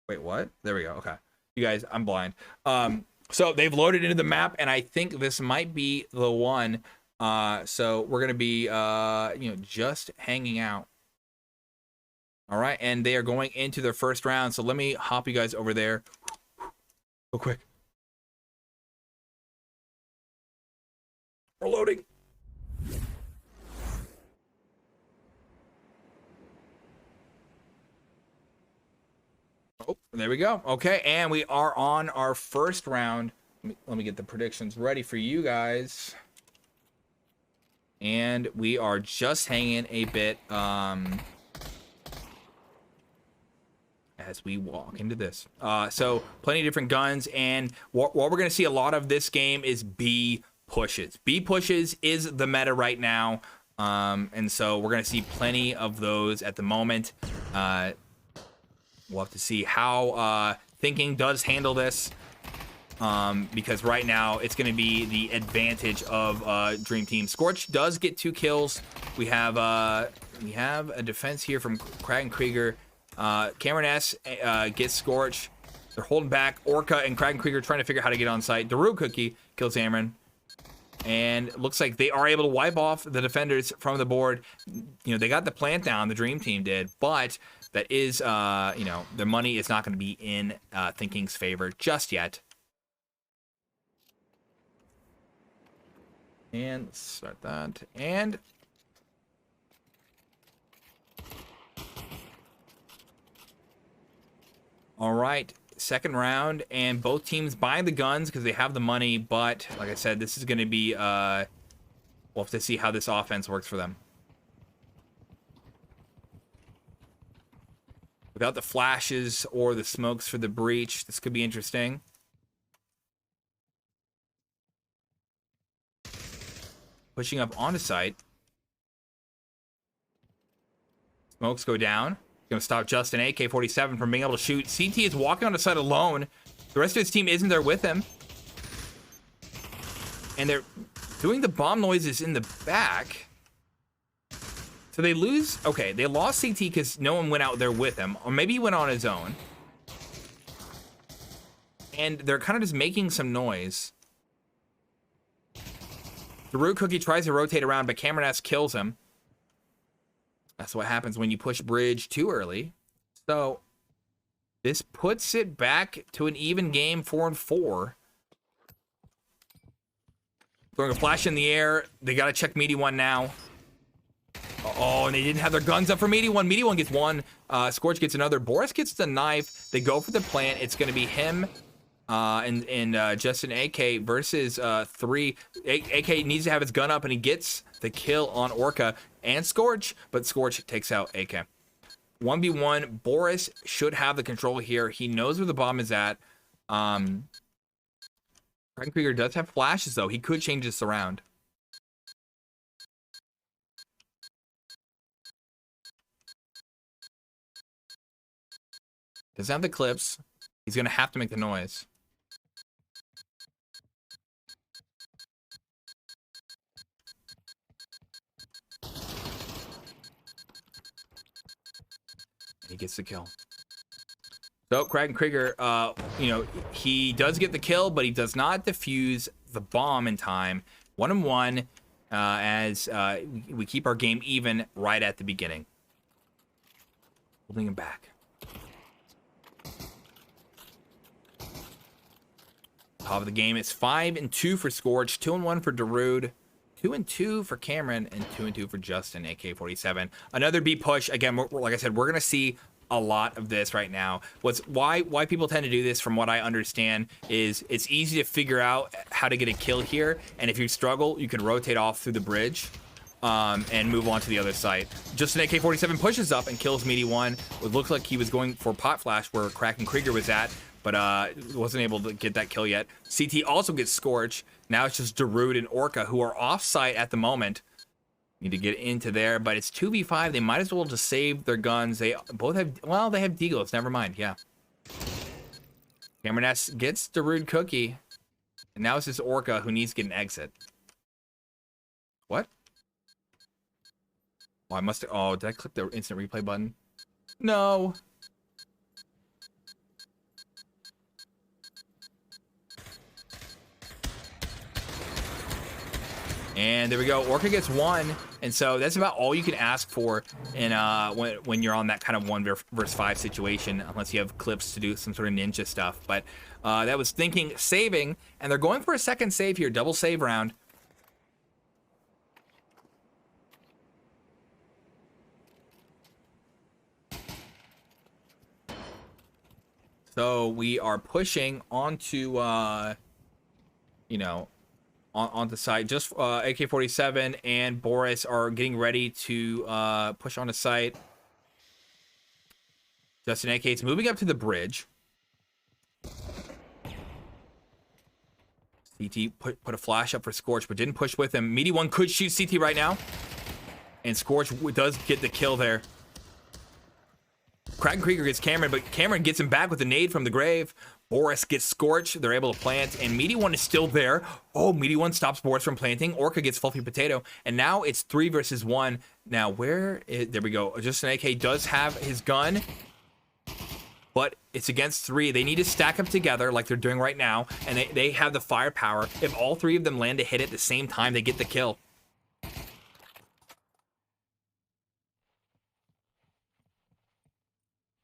Wait, what? There we go. Okay. You guys, I'm blind. So they've loaded into the map, and I think this might be the one. So we're going to be, you know, just hanging out. All right. And they are going into their first round. So let me hop you guys over there real quick. We're loading. Oh, there we go. Okay, and we are on our first round. Let me get the predictions ready for you guys. And we are just hanging a bit as we walk into this. So plenty of different guns, and what we're going to see a lot of this game is B pushes. B pushes is the meta right now, and so we're going to see plenty of those at the moment. We'll have to see how Thinking does handle this, because right now it's going to be the advantage of Dream Team. Scorch does get 2 kills. We have a defense here from Kraken Krieger. Cameron S gets Scorch. They're holding back. Orca and Kraken Krieger trying to figure out how to get on site. Darude Cookie kills Cameron. And it looks like they are able to wipe off the defenders from the board. You know, they got the plant down, the Dream Team did, but that is, you know, their money is not going to be in Thinking's favor just yet. And let's start that. And All right, second round, and both teams buying the guns because they have the money. But like I said, this is going to be we'll have to see how this offense works for them. Without the flashes or the smokes for the breach, this could be interesting. Pushing up onto site. Smokes go down. Going to stop Justin AK-47 from being able to shoot. CT is walking onto site alone. The rest of his team isn't there with him. And they're doing the bomb noises in the back. So they lose. Okay, they lost CT because no one went out there with him. Or maybe he went on his own. And they're kind of just making some noise. The Root Cookie tries to rotate around, but Cameron S kills him. That's what happens when you push bridge too early. So this puts it back to an even game, 4-4. Throwing a flash in the air. They got to check Meaty One now. Oh, and they didn't have their guns up for Meaty One. Meaty One gets one. Scorch gets another. Boris gets the knife. They go for the plant. It's going to be him and Justin AK versus 3. AK needs to have his gun up, and he gets the kill on Orca and Scorch, but Scorch takes out AK. 1v1. Boris should have the control here. He knows where the bomb is at. Krieger does have flashes, though. He could change this around. Doesn't have the clips. He's going to have to make the noise. He gets the kill. So Krieger, you know, he does get the kill, but he does not defuse the bomb in time. 1-1 as we keep our game even right at the beginning. Holding him back. Top of the game, it's 5-2 for Scorch, 2-1 for Darude, 2-2 for Cameron, and 2-2 for Justin AK-47. Another B push. Again, like I said, we're gonna see a lot of this right now. Why people tend to do this, from what I understand, is it's easy to figure out how to get a kill here, and if you struggle, you can rotate off through the bridge and move on to the other site. Justin AK-47 pushes up and kills Meaty One. It looked like he was going for pot flash where Kraken Krieger was at, but wasn't able to get that kill yet. CT also gets Scorch. Now it's just Darude and Orca, who are off-site at the moment. Need to get into there, but it's 2v5. They might as well just save their guns. They both have, well, they have deagles. Never mind, yeah. Cameron S gets Darude Cookie. And now it's this Orca who needs to get an exit. What? Oh, I must have, oh, did I click the instant replay button? No. And there we go. Orca gets one, and so that's about all you can ask for in when you're on that kind of 1 versus 5 situation, unless you have clips to do some sort of ninja stuff. But that was thinking saving, and they're going for a second save here, double save round. So we are pushing onto, you know, on the site. Just AK-47 and Boris are getting ready to push on the site. Justin AK is moving up to the bridge. CT put a flash up for Scorch, but didn't push with him. Meaty One could shoot CT right now. And Scorch does get the kill there. Kraken Krieger gets Cameron, but Cameron gets him back with a nade from the grave. Boris gets Scorch. They're able to plant, and Meaty One is still there. Oh, Meaty One stops Boris from planting. Orca gets Fluffy Potato, and now it's 3 versus 1. Now, there we go. Justin AK does have his gun, but it's against 3. They need to stack up together like they're doing right now, and they have the firepower. If all 3 of them land a hit at the same time, they get the kill.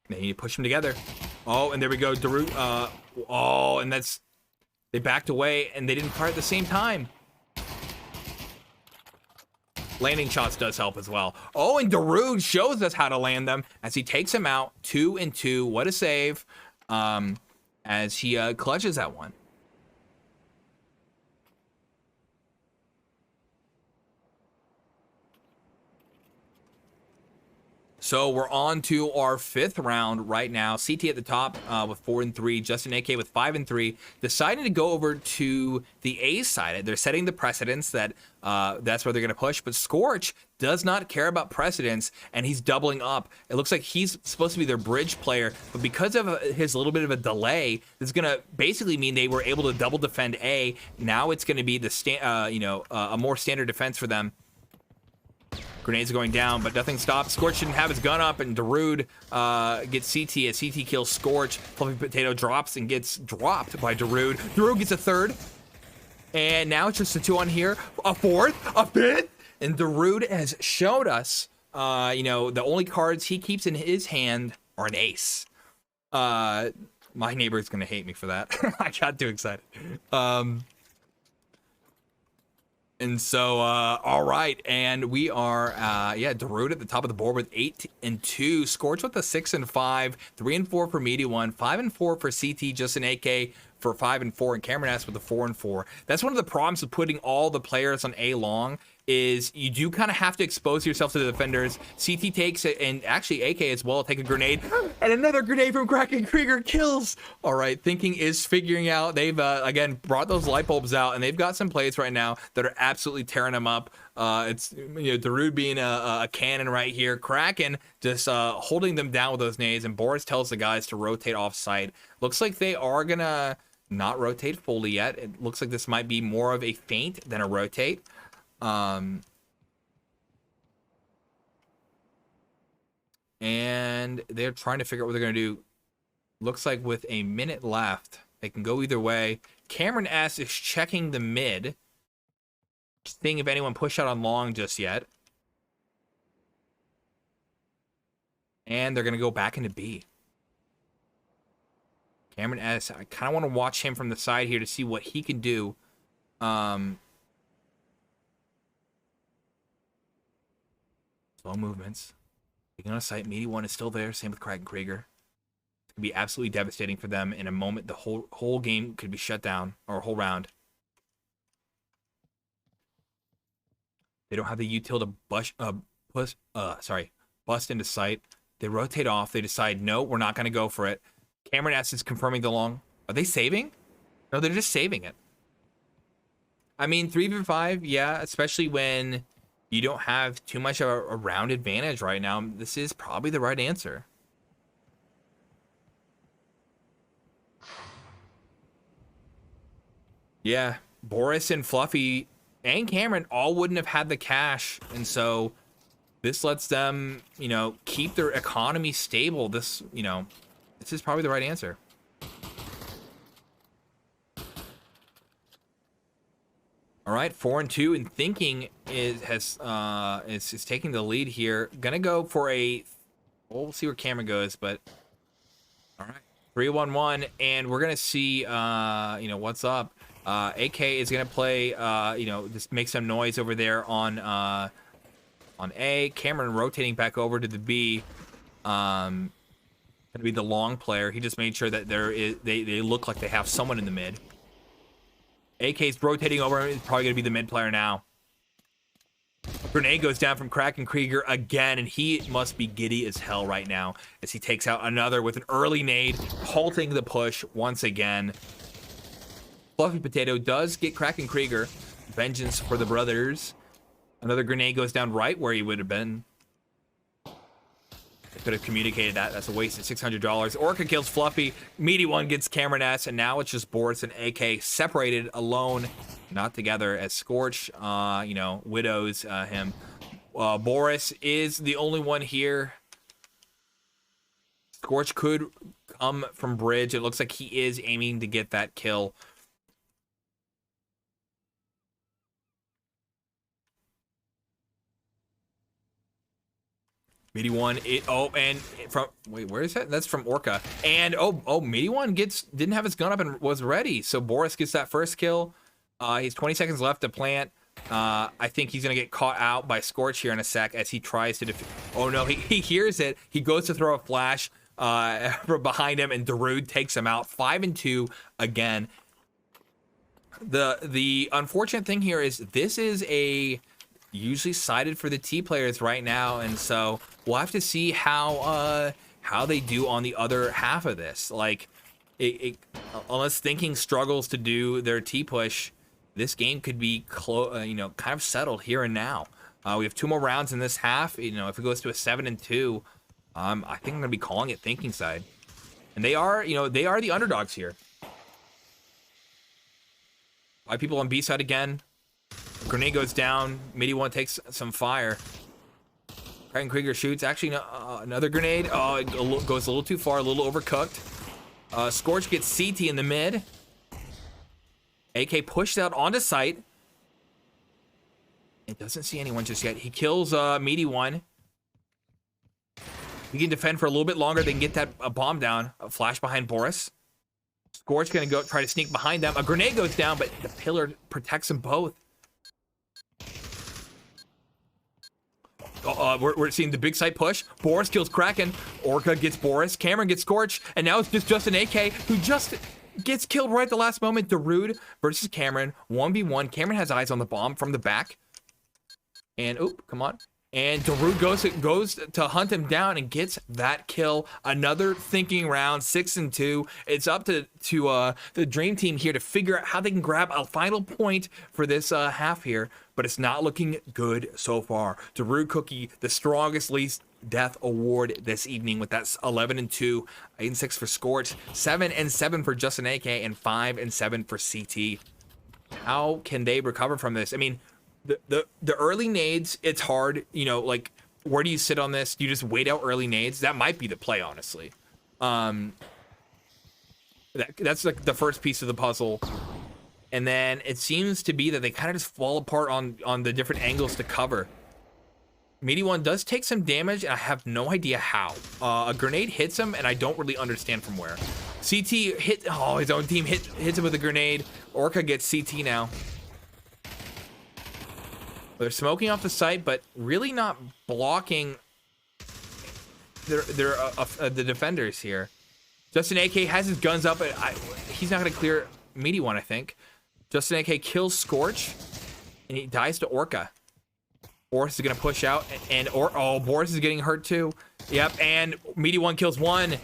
They need to push them together. Oh, and there we go. Darude. Oh, and that's... They backed away, and they didn't fire at the same time. Landing shots does help as well. Oh, and Darude shows us how to land them as he takes him out. 2-2. What a save. as he clutches that one. So we're on to our 5th round right now. CT at the top with 4 and 3. Justin AK with 5 and 3. Deciding to go over to the A side. They're setting the precedence that that's where they're going to push. But Scorch does not care about precedence, and he's doubling up. It looks like he's supposed to be their bridge player, but because of his little bit of a delay, this is going to basically mean they were able to double defend A. Now it's going to be the a more standard defense for them. Grenades going down, but nothing stops. Scorch didn't have his gun up, and Darude gets CT as CT kills Scorch. Fluffy Potato drops and gets dropped by Darude. Darude gets a 3rd. And now it's just a 2 on here. A 4th, a 5th. And Darude has showed us, the only cards he keeps in his hand are an ace. My neighbor is going to hate me for that. I got too excited. And so, all right, and we are, Darude at the top of the board with 8 and 2. Scorch with a 6 and 5, 3 and 4 for Meaty One, 5 and 4 for CT, Justin AK for 5 and 4, and Cameron S with a 4 and 4. That's one of the problems with putting all the players on A long, is you do kind of have to expose yourself to the defenders. CT takes it, and actually AK as well take a grenade, and another grenade from Kraken Krieger kills. All right, thinking is figuring out. They've again brought those light bulbs out, and they've got some plays right now that are absolutely tearing them up. It's Darude being a cannon right here, Kraken just holding them down with those nades, and Boris tells the guys to rotate off site. Looks like they are gonna not rotate fully yet. It looks like this might be more of a feint than a rotate. And they're trying to figure out what they're going to do. Looks like with a minute left, they can go either way. Cameron S is checking the mid, seeing if anyone pushed out on long just yet. And they're going to go back into B. Cameron S, I kind of want to watch him from the side here to see what he can do. Slow movements. Taking on a sight. Meaty One is still there. Same with Kraken Krieger. It could be absolutely devastating for them. In a moment, the whole game could be shut down, or a whole round. They don't have the util to bust into sight. They rotate off. They decide, no, we're not going to go for it. Cameron S is confirming the long. Are they saving? No, they're just saving it. I mean, 3v5, yeah, especially when you don't have too much of a round advantage right now. This is probably the right answer. Yeah, Boris and Fluffy and Cameron all wouldn't have had the cash, and so this lets them, keep their economy stable. This is probably the right answer. All right, 4 and 2, and thinking is taking the lead here. Gonna go for we'll see where Cameron goes, but all right, 3-1-1, and we're gonna see what's up. AK is gonna play just make some noise over there on A. Cameron rotating back over to the B. Gonna be the long player. He just made sure that they look like they have someone in the mid. AK's rotating over. He's probably going to be the mid player now. Grenade goes down from Kraken Krieger again, and he must be giddy as hell right now as he takes out another with an early nade, halting the push once again. Fluffy Potato does get Kraken Krieger. Vengeance for the brothers. Another grenade goes down right where he would have been. Could have communicated that. That's a waste of $600. Orca kills Fluffy. Meaty One gets Cameron S, and now it's just Boris and AK separated, alone, not together, as Scorch, widows him. Boris is the only one here. Scorch could come from bridge. It looks like he is aiming to get that kill. Meaty One, where is that? That's from Orca. And Meaty One didn't have his gun up and was ready. So Boris gets that first kill. He's 20 seconds left to plant. I think he's gonna get caught out by Scorch here in a sec as he tries to defeat. Oh no, he hears it. He goes to throw a flash. from behind him, and Darude takes him out. 5-2 again. The unfortunate thing here is this is a usually sided for the T players right now, and so we'll have to see how they do on the other half of this. Like, unless Thinking struggles to do their T push, this game could be kind of settled here and now. We have 2 more rounds in this half. If it goes to a 7-2, I think I'm gonna be calling it Thinking side, and they are the underdogs here. 5 people on B side again. Grenade goes down. Midi one takes some fire. Kraken Krieger shoots. Actually, no, another grenade. Oh, it goes a little too far, a little overcooked. Scorch gets CT in the mid. AK pushed out onto site. It doesn't see anyone just yet. He kills Meaty one. He can defend for a little bit longer. They can get that bomb down. A flash behind Boris. Scorch gonna go try to sneak behind them. A grenade goes down, but the pillar protects them both. We're seeing the big site push. Boris kills Kraken. Orca gets Boris. Cameron gets Scorch. And now it's just Justin AK, who just gets killed right at the last moment. Darude versus Cameron. 1v1. Cameron has eyes on the bomb from the back. And, come on. And Darude goes to hunt him down and gets that kill. Another Thinking round, 6-2. It's up to the Dream Team here to figure out how they can grab a final point for this half here. But it's not looking good so far. Darude Cookie, the strongest least death award this evening with that 11-2, 8-6 for Scorch, 7-7 for Justin AK, and 5-7 for CT. How can they recover from this? I mean, the early nades, it's hard, like, where do you sit on this? Do you just wait out early nades? That might be the play, honestly. That's like the first piece of the puzzle. And then it seems to be that they kind of just fall apart on the different angles to cover. Meaty one does take some damage, and I have no idea how. A grenade hits him, and I don't really understand from where. CT his own team hits him with a grenade. Orca gets CT now. They're smoking off the site, but really not blocking the defenders here. Justin AK has his guns up, but he's not going to clear Meaty one, I think. Justin AK kills Scorch, and he dies to Orca. Boris is going to push out, and Boris is getting hurt too. Yep, and Meaty one kills one,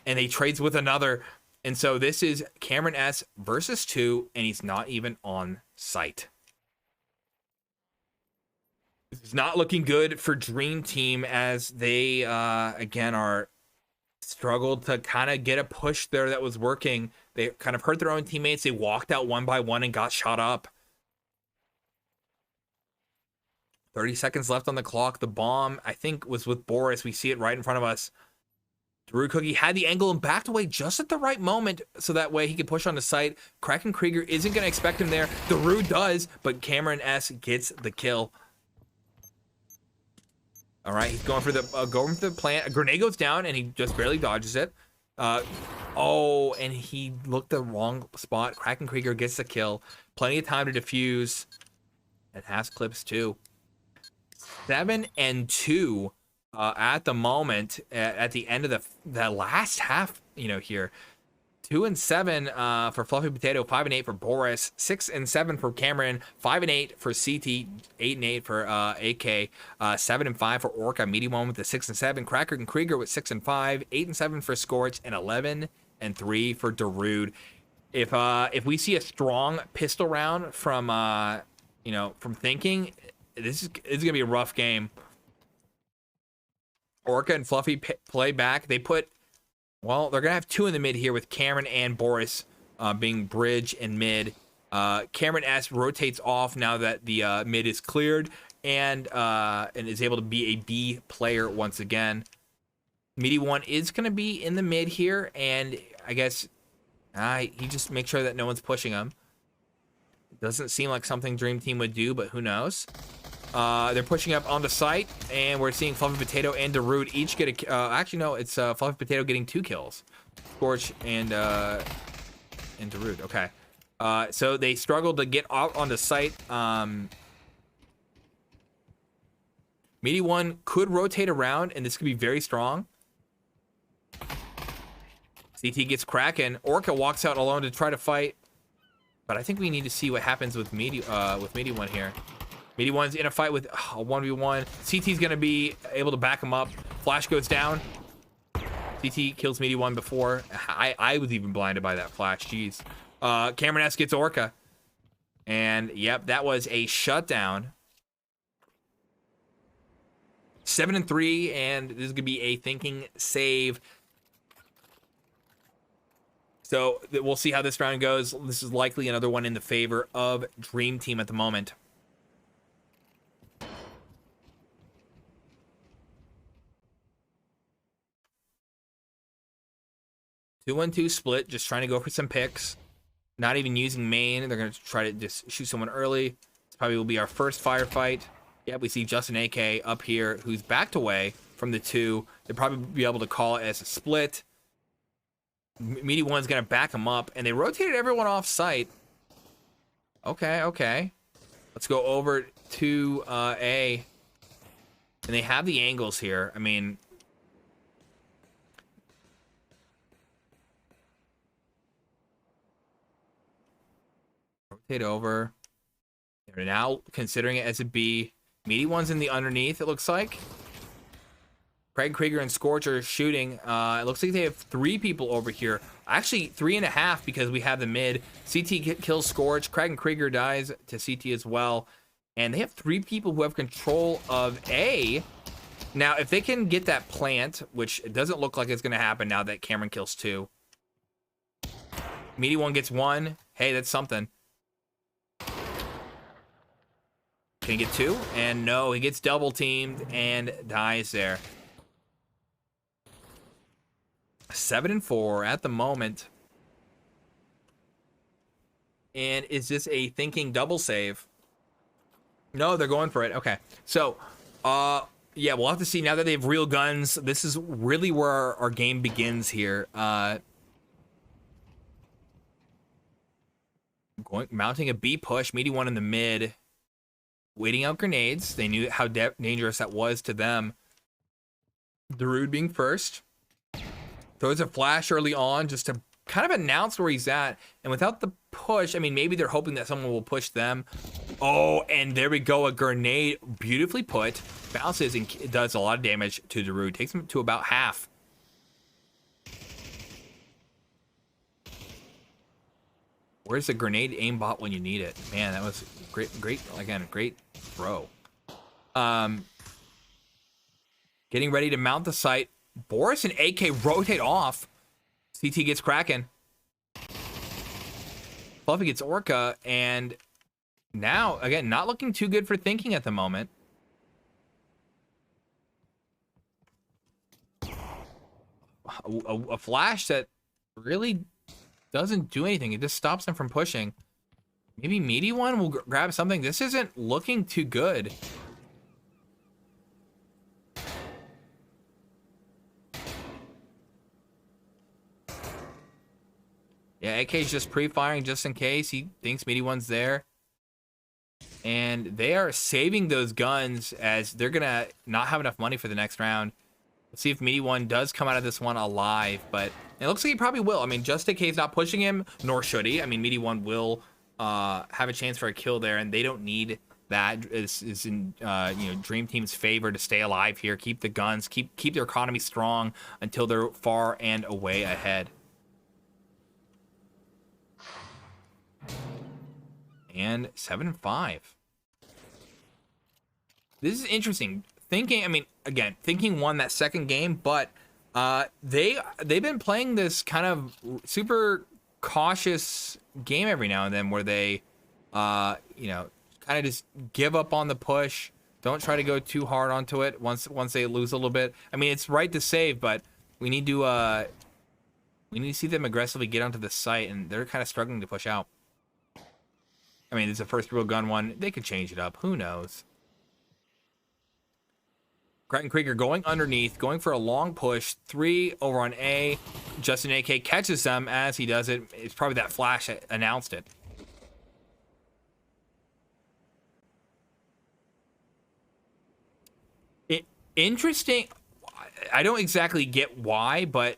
and he trades with another. And so this is Cameron S versus 2, and he's not even on site. It's not looking good for Dream Team as they, again, are struggled to kind of get a push there that was working. They kind of hurt their own teammates. They walked out one by one and got shot up. 30 seconds left on the clock. The bomb, I think, was with Boris. We see it right in front of us. Darude Cookie had the angle and backed away just at the right moment so that way he could push on the site. Kraken Krieger isn't going to expect him there. Darude does, but Cameron S gets the kill. All right, he's going for the plant. A grenade goes down, and he just barely dodges it. And he looked the wrong spot. Kraken Krieger gets the kill. Plenty of time to defuse. And has clips too. 7-2 at the moment. At the end of the last half, here. 2-7 for Fluffy Potato, 5-8 for Boris, 6-7 for Cameron, 5-8 for CT, 8-8 for AK, 7-5 for Orca, Meaty one with the 6-7, Cracker and Krieger with 6-5, 8-7 for Scorch, and 11-3 for Darude. If we see a strong pistol round from from Thinking, it's gonna be a rough game. Orca and Fluffy play back. Well, they're going to have 2 in the mid here with Cameron and Boris being bridge and mid. Cameron S rotates off now that the mid is cleared and is able to be a B player once again. Meaty one is going to be in the mid here, and I guess he just makes sure that no one's pushing him. Doesn't seem like something Dream Team would do, but who knows? They're pushing up on the site, and we're seeing Fluffy Potato and Darude each get a... actually, no, it's Fluffy Potato getting 2 kills. Scorch and Darude. Okay. So they struggled to get out on the site. Meaty one could rotate around, and this could be very strong. CT gets cracking. Orca walks out alone to try to fight. But I think we need to see what happens with Meaty One here. Meaty One's in a fight with a 1v1. CT's gonna be able to back him up. Flash goes down. CT kills Meaty One before. I was even blinded by that flash. Jeez. Cameron S gets Orca. And yep, that was a shutdown. 7-3, and this is gonna be a thinking save. So we'll see how this round goes. This is likely another one in the favor of Dream Team at the moment. Two 1-2 split, just trying to go for some picks. Not even using main. They're going to try to just shoot someone early. This probably will be our first firefight. Yeah, we see Justin AK up here, who's backed away from the 2. They'll probably be able to call it as a split. Meaty One's gonna back him up, and they rotated everyone off site. Okay. Let's go over to A. And they have the angles here. I mean, rotate over. They're now considering it as a B. Meaty One's in the underneath, it looks like. Craig Krieger and Scorch are shooting. It looks like they have 3 people over here. Actually, 3.5 because we have the mid. CT kills Scorch. Craig and Krieger dies to CT as well. And they have 3 people who have control of A. Now, if they can get that plant, which it doesn't look like it's going to happen now that Cameron kills 2. Meaty One gets 1. Hey, that's something. Can he get 2? And no, he gets double teamed and dies there. 7-4 at the moment. And is this a thinking double save? No, they're going for it. Okay. So, yeah, we'll have to see now that they have real guns. This is really where our game begins here. Mounting a B push, Meaty One in the mid. Waiting out grenades. They knew how dangerous that was to them. Darude being first. Throws a flash early on just to kind of announce where he's at. And without the push, I mean, maybe they're hoping that someone will push them. Oh, and there we go. A grenade, beautifully put. Bounces and does a lot of damage to Darude. Takes him to about half. Where's the grenade aimbot when you need it? Man, that was great, again, a great throw. Getting ready to mount the site. Boris and AK rotate off. CT gets cracking. Fluffy gets Orca, and now, again, not looking too good for thinking at the moment. A flash that really doesn't do anything. It just stops them from pushing. Maybe Meaty One will grab something. This isn't looking too good. Yeah, AK's just pre-firing just in case. He thinks Meaty One's there. And they are saving those guns as they're going to not have enough money for the next round. Let's see if Meaty One does come out of this one alive. But it looks like he probably will. I mean, just in case not pushing him, nor should he. I mean, Meaty One will have a chance for a kill there, and they don't need that. Is in Dream Team's favor to stay alive here. Keep the guns. Keep their economy strong until they're far and away ahead. And 7-5. This is interesting. Thinking, I mean, again, Thinking won that second game, but they've been playing this kind of super cautious game every now and then, where they, kind of just give up on the push. Don't try to go too hard onto it once they lose a little bit. I mean, it's right to save, but we need to see them aggressively get onto the site, and they're kind of struggling to push out. I mean, it's the first real gun one. They could change it up. Who knows? Creighton Krieger going underneath, going for a long push. 3 over on A. Justin AK catches them as he does it. It's probably that flash that announced it. Interesting. I don't exactly get why, but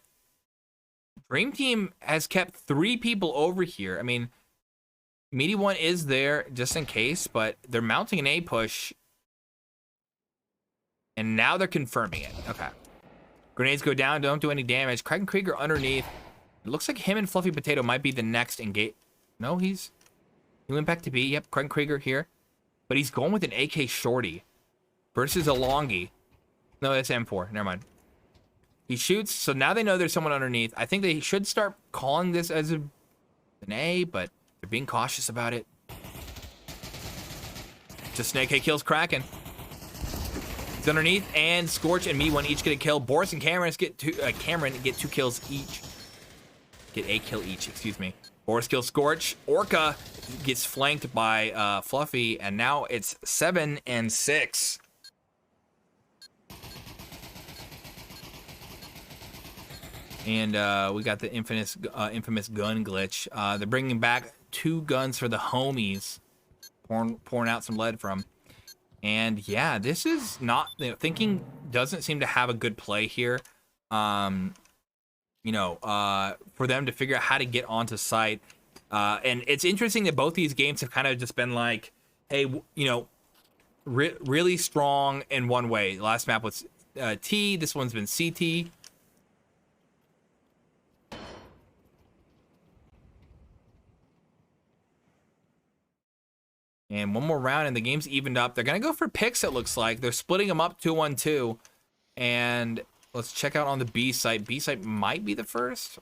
Dream Team has kept 3 people over here. I mean, Meaty One is there just in case, but they're mounting an A push. And now they're confirming it. Okay. Grenades go down, don't do any damage. Kraken Krieger underneath. It looks like him and Fluffy Potato might be the next engage. No, he went back to B. Yep, Kraken Krieger here. But he's going with an AK Shorty versus a Longy. No, that's M4. Never mind. He shoots, so now they know there's someone underneath. I think they should start calling this as an A, but they're being cautious about it. Just an AK kills Kraken. He's underneath, and Scorch and Me1 each get a kill. Boris and Cameron get 2 kills each. Get a kill each, excuse me. Boris kills Scorch. Orca gets flanked by Fluffy, and now it's 7 and 6. And we got the infamous gun glitch. They're bringing back 2 guns for the homies, pouring out some lead from. And yeah, this is not, thinking doesn't seem to have a good play here. For them to figure out how to get onto site. And it's interesting that both these games have kind of just been like, hey, really strong in one way. The last map was T. This one's been CT. And one more round and the game's evened up. They're going to go for picks, it looks like. They're splitting them up 2-1-2. And let's check out on the B site. B site might be the first.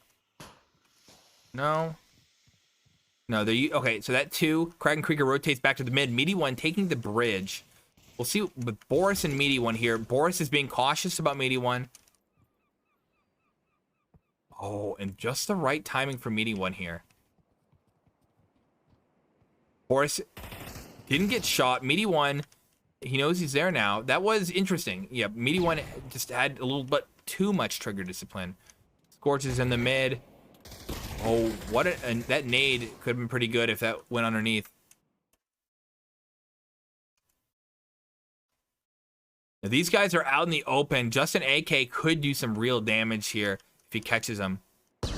No. No, okay, so that 2. Kraken Krieger rotates back to the mid. Meaty One taking the bridge. We'll see with Boris and Meaty One here. Boris is being cautious about Meaty One. Oh, and just the right timing for Meaty One here. Boris didn't get shot. Meaty One, he knows he's there now. That was interesting. Yeah, Meaty One just had a little bit too much trigger discipline. Scorch is in the mid. Oh, that nade could have been pretty good if that went underneath. Now, these guys are out in the open. Just an AK could do some real damage here if he catches them. A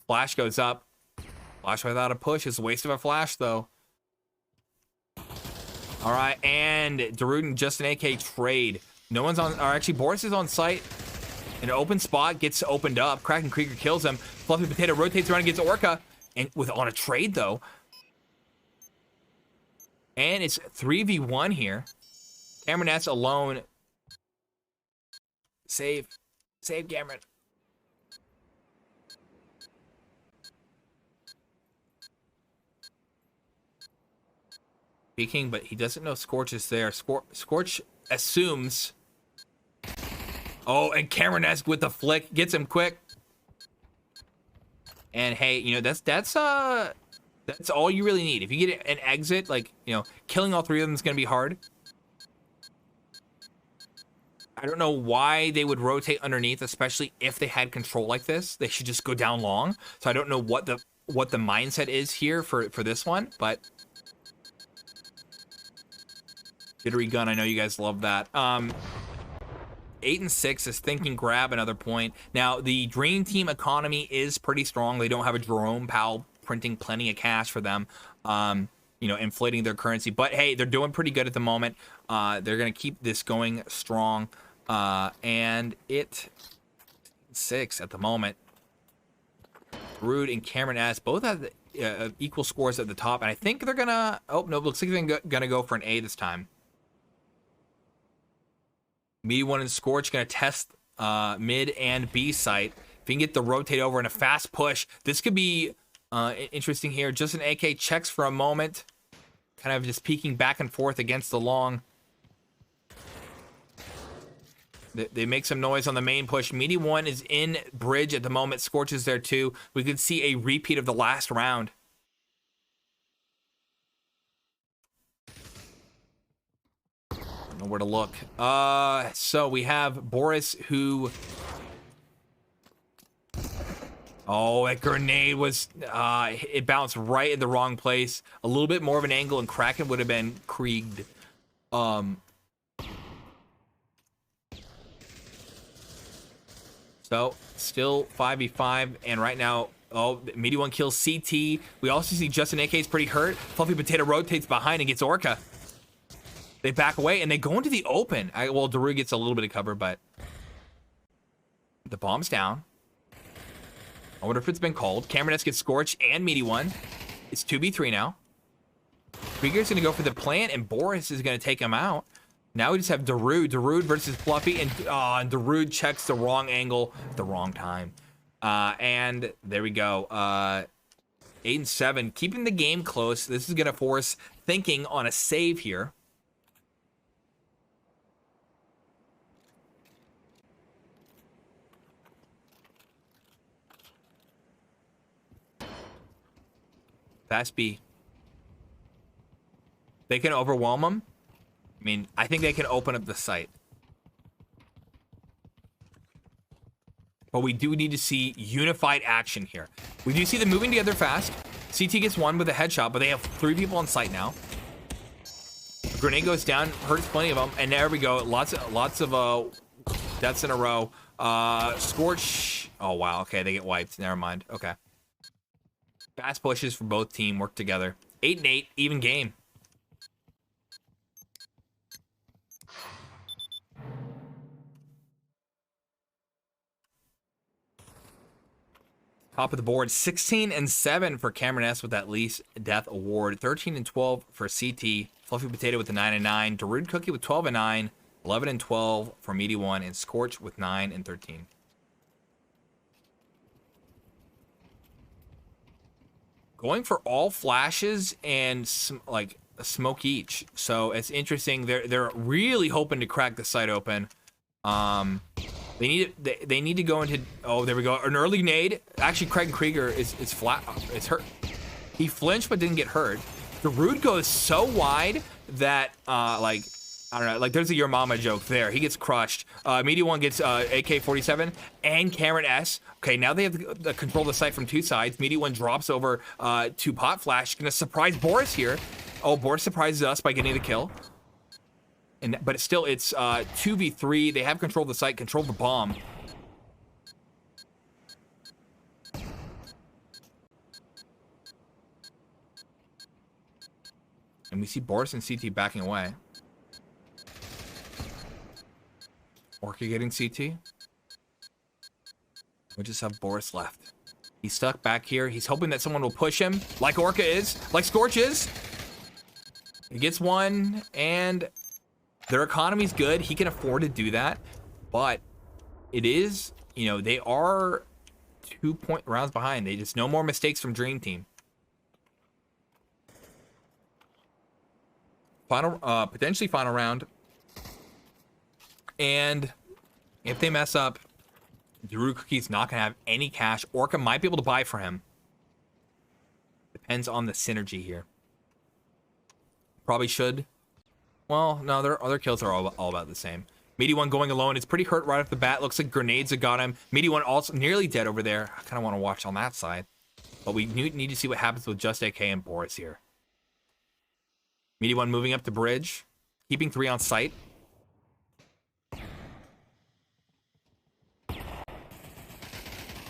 flash goes up. Flash without a push is a waste of a flash, though. All right, and Daruden just an AK trade. No one's on, or actually Boris is on site. An open spot gets opened up. Kraken Krieger kills him. Fluffy Potato rotates around and gets Orca, and on a trade though. And it's 3v1 here. Cameron S alone. Save Cameron. Speaking, but he doesn't know Scorch is there. Scorch assumes. Oh, and Cameron-esque with the flick gets him quick. And hey, that's all you really need. If you get an exit, like, killing all 3 of them is gonna be hard. I don't know why they would rotate underneath, especially if they had control like this. They should just go down long. So I don't know what the mindset is here for this one, but. Jittery gun, I know you guys love that. 8 and 6 is thinking grab another point. Now, the Dream Team economy is pretty strong. They don't have a Jerome Powell printing plenty of cash for them, inflating their currency. But hey, they're doing pretty good at the moment. They're going to keep this going strong. And it 6 at the moment. Rude and Cameron S both have equal scores at the top. And I think they're going to... Oh, no, looks like they're going to go for an A this time. Meaty One and Scorch going to test mid and B site. If you can get the rotate over in a fast push, this could be interesting here. Just an AK checks for a moment. Kind of just peeking back and forth against the long. They make some noise on the main push. Meaty One is in bridge at the moment. Scorch is there too. We could see a repeat of the last round. Where to look. So we have Boris who... Oh, that grenade was... it bounced right in the wrong place. A little bit more of an angle and Kraken would have been Krieged. So So still 5v5, and right now, oh, Meaty One kills CT. We also see Justin AK is pretty hurt. Fluffy Potato rotates behind and gets Orca. They back away and they go into the open. Well, Daru gets a little bit of cover, but the bomb's down. I wonder if it's been called. Cameron S gets Scorch and Meaty One. It's 2v3 now. Krieger's gonna go for the plant, and Boris is gonna take him out. Now we just have Darude. Darude versus Fluffy, and Darude checks the wrong angle at the wrong time. And there we go. 8-7, keeping the game close. This is gonna force thinking on a save here. Fast B. They can overwhelm them. I mean, I think they can open up the site. But we do need to see unified action here. We do see them moving together fast. CT gets one with a headshot, but they have 3 people on site now. Grenade goes down, hurts plenty of them, and there we go. Lots of deaths in a row. Scorch. Oh wow. Okay, they get wiped. Never mind. Okay. Fast pushes for both teams work together. 8-8, even game. Top of the board, 16-7 for Cameron S with that least death award. 13-12 for CT. Fluffy Potato with the 9-9. Darude Cookie with 12-9. 11-12 for Meaty One, and Scorch with 9-13. Going for all flashes and like a smoke each. So it's interesting. They're really hoping to crack the site open. They need to go into, oh, there we go, an early nade. Actually, Craig Krieger is flat. It's hurt. He flinched but didn't get hurt. The Darude goes so wide that like, I don't know, like there's a Your Mama joke there. He gets crushed. Meaty One gets AK-47 and Cameron S. Okay, now they have the control of the site from 2 sides. Meaty One drops over to Pot Flash. Gonna surprise Boris here. Oh, Boris surprises us by getting the kill. But still, it's 2v3. They have control of the site, control the bomb. And we see Boris and CT backing away. Orca getting CT. We just have Boris left. He's stuck back here. He's hoping that someone will push him, like Orca is, like Scorch is. He gets one, and their economy's good. He can afford to do that, but it is, you know, they are 2-point rounds behind. They just no more mistakes from Dream Team. Final, potentially final round. And if they mess up, Darude Cookie's not gonna have any cash. Orca might be able to buy for him. Depends on the synergy here. Probably should. Well, no, their other kills are all about the same. Meaty One going alone. It's pretty hurt right off the bat. Looks like grenades have got him. Meaty One also nearly dead over there. I kind of want to watch on that side. But we need to see what happens with Just AK and Boris here. Meaty One moving up the bridge. Keeping 3 on site.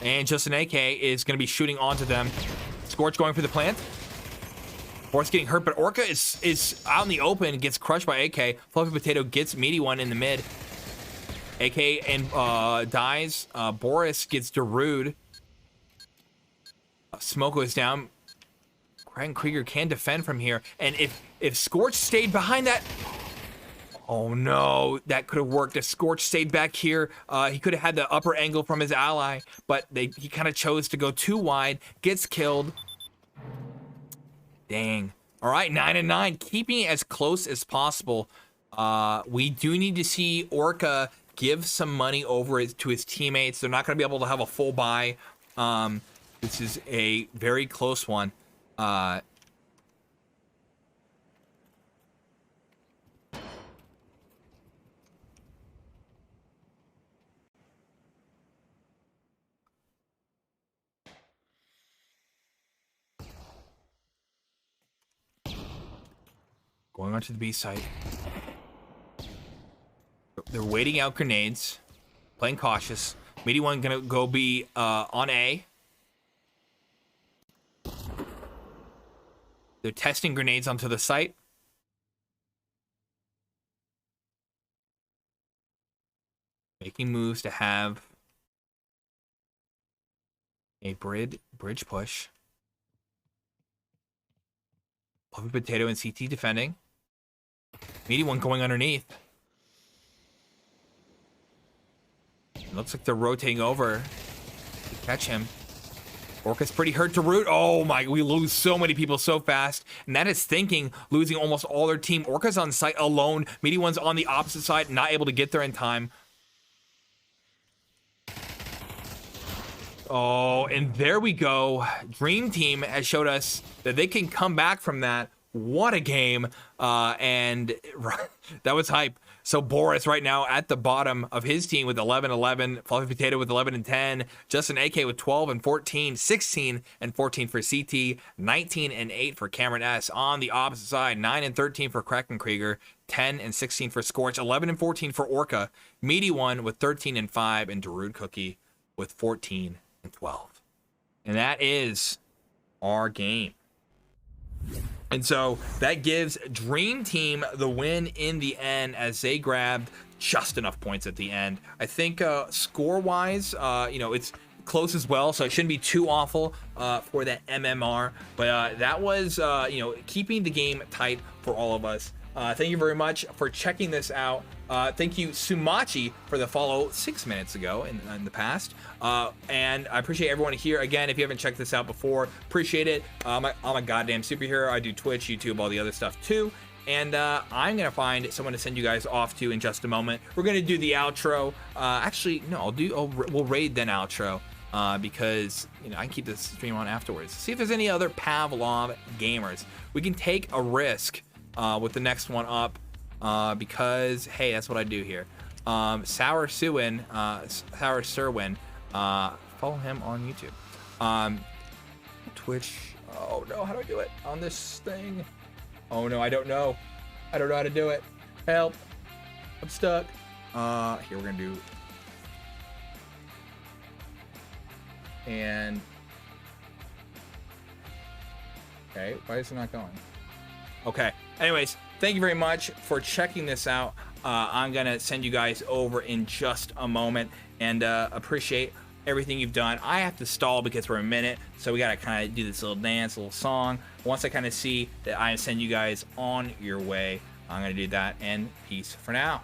And Justin AK is going to be shooting onto them. Scorch going for the plant. Boris getting hurt, but Orca is out in the open, gets crushed by AK. Fluffy Potato gets Meaty One in the mid. AK and dies. Boris gets Darude. Smoke goes down. Craig Krieger can defend from here. And if Scorch stayed behind that... Oh no, that could have worked. If Scorch stayed back here, he could have had the upper angle from his ally, but he kind of chose to go too wide, gets killed. Dang. All right, 9-9, keeping it as close as possible. We do need to see Orca give some money over to his teammates. They're not going to be able to have a full buy. This is a very close one. Going onto the B site. They're waiting out grenades, playing cautious. Meaty One gonna go be on A. They're testing grenades onto the site. Making moves to have a bridge push. Fluffy Potato and CT defending. Meaty One going underneath. Looks like they're rotating over to catch him. Orca's pretty hurt to root. Oh my, we lose so many people so fast. And that is thinking, losing almost all their team. Orca's on site alone. Meaty One's on the opposite side, not able to get there in time. Oh, and there we go. Dream Team has showed us that they can come back from that. What a game. And that was hype. So Boris right now at the bottom of his team with 11-11, Fluffy Potato with 11-10, Justin AK with 12-14, 16 and 14 for CT, 19 and 8 for Cameron S. On the opposite side, 9 and 13 for Kraken Krieger, 10 and 16 for Scorch, 11 and 14 for Orca, Meaty One with 13 and 5, and Darude Cookie with 14 and 12. And that is our game. And so that gives Dream Team the win in the end as they grabbed just enough points at the end. I think score-wise, it's close as well, so it shouldn't be too awful for that MMR. But that was, keeping the game tight for all of us. Thank you very much for checking this out. Thank you, Sumachi, for the follow 6 minutes ago in the past. And I appreciate everyone here. Again, if you haven't checked this out before, appreciate it. I'm a goddamn superhero. I do Twitch, YouTube, all the other stuff too. And I'm going to find someone to send you guys off to in just a moment. We're going to do the outro. Actually, no, we'll raid then outro. Because I can keep this stream on afterwards. See if there's any other Pavlov gamers. We can take a risk with the next one up, because hey, that's what I do here. Sour Serwin, follow him on YouTube. Twitch. Oh no, how do I do it on this thing? Oh no, I don't know. I don't know how to do it. Help! I'm stuck. Here we're gonna do. And okay, why is it not going? Okay. Anyways, thank you very much for checking this out. I'm gonna send you guys over in just a moment, and appreciate everything you've done. I have to stall because we're a minute, so we gotta kind of do this little dance, little song. Once I kind of see that I send you guys on your way, I'm gonna do that. And peace for now.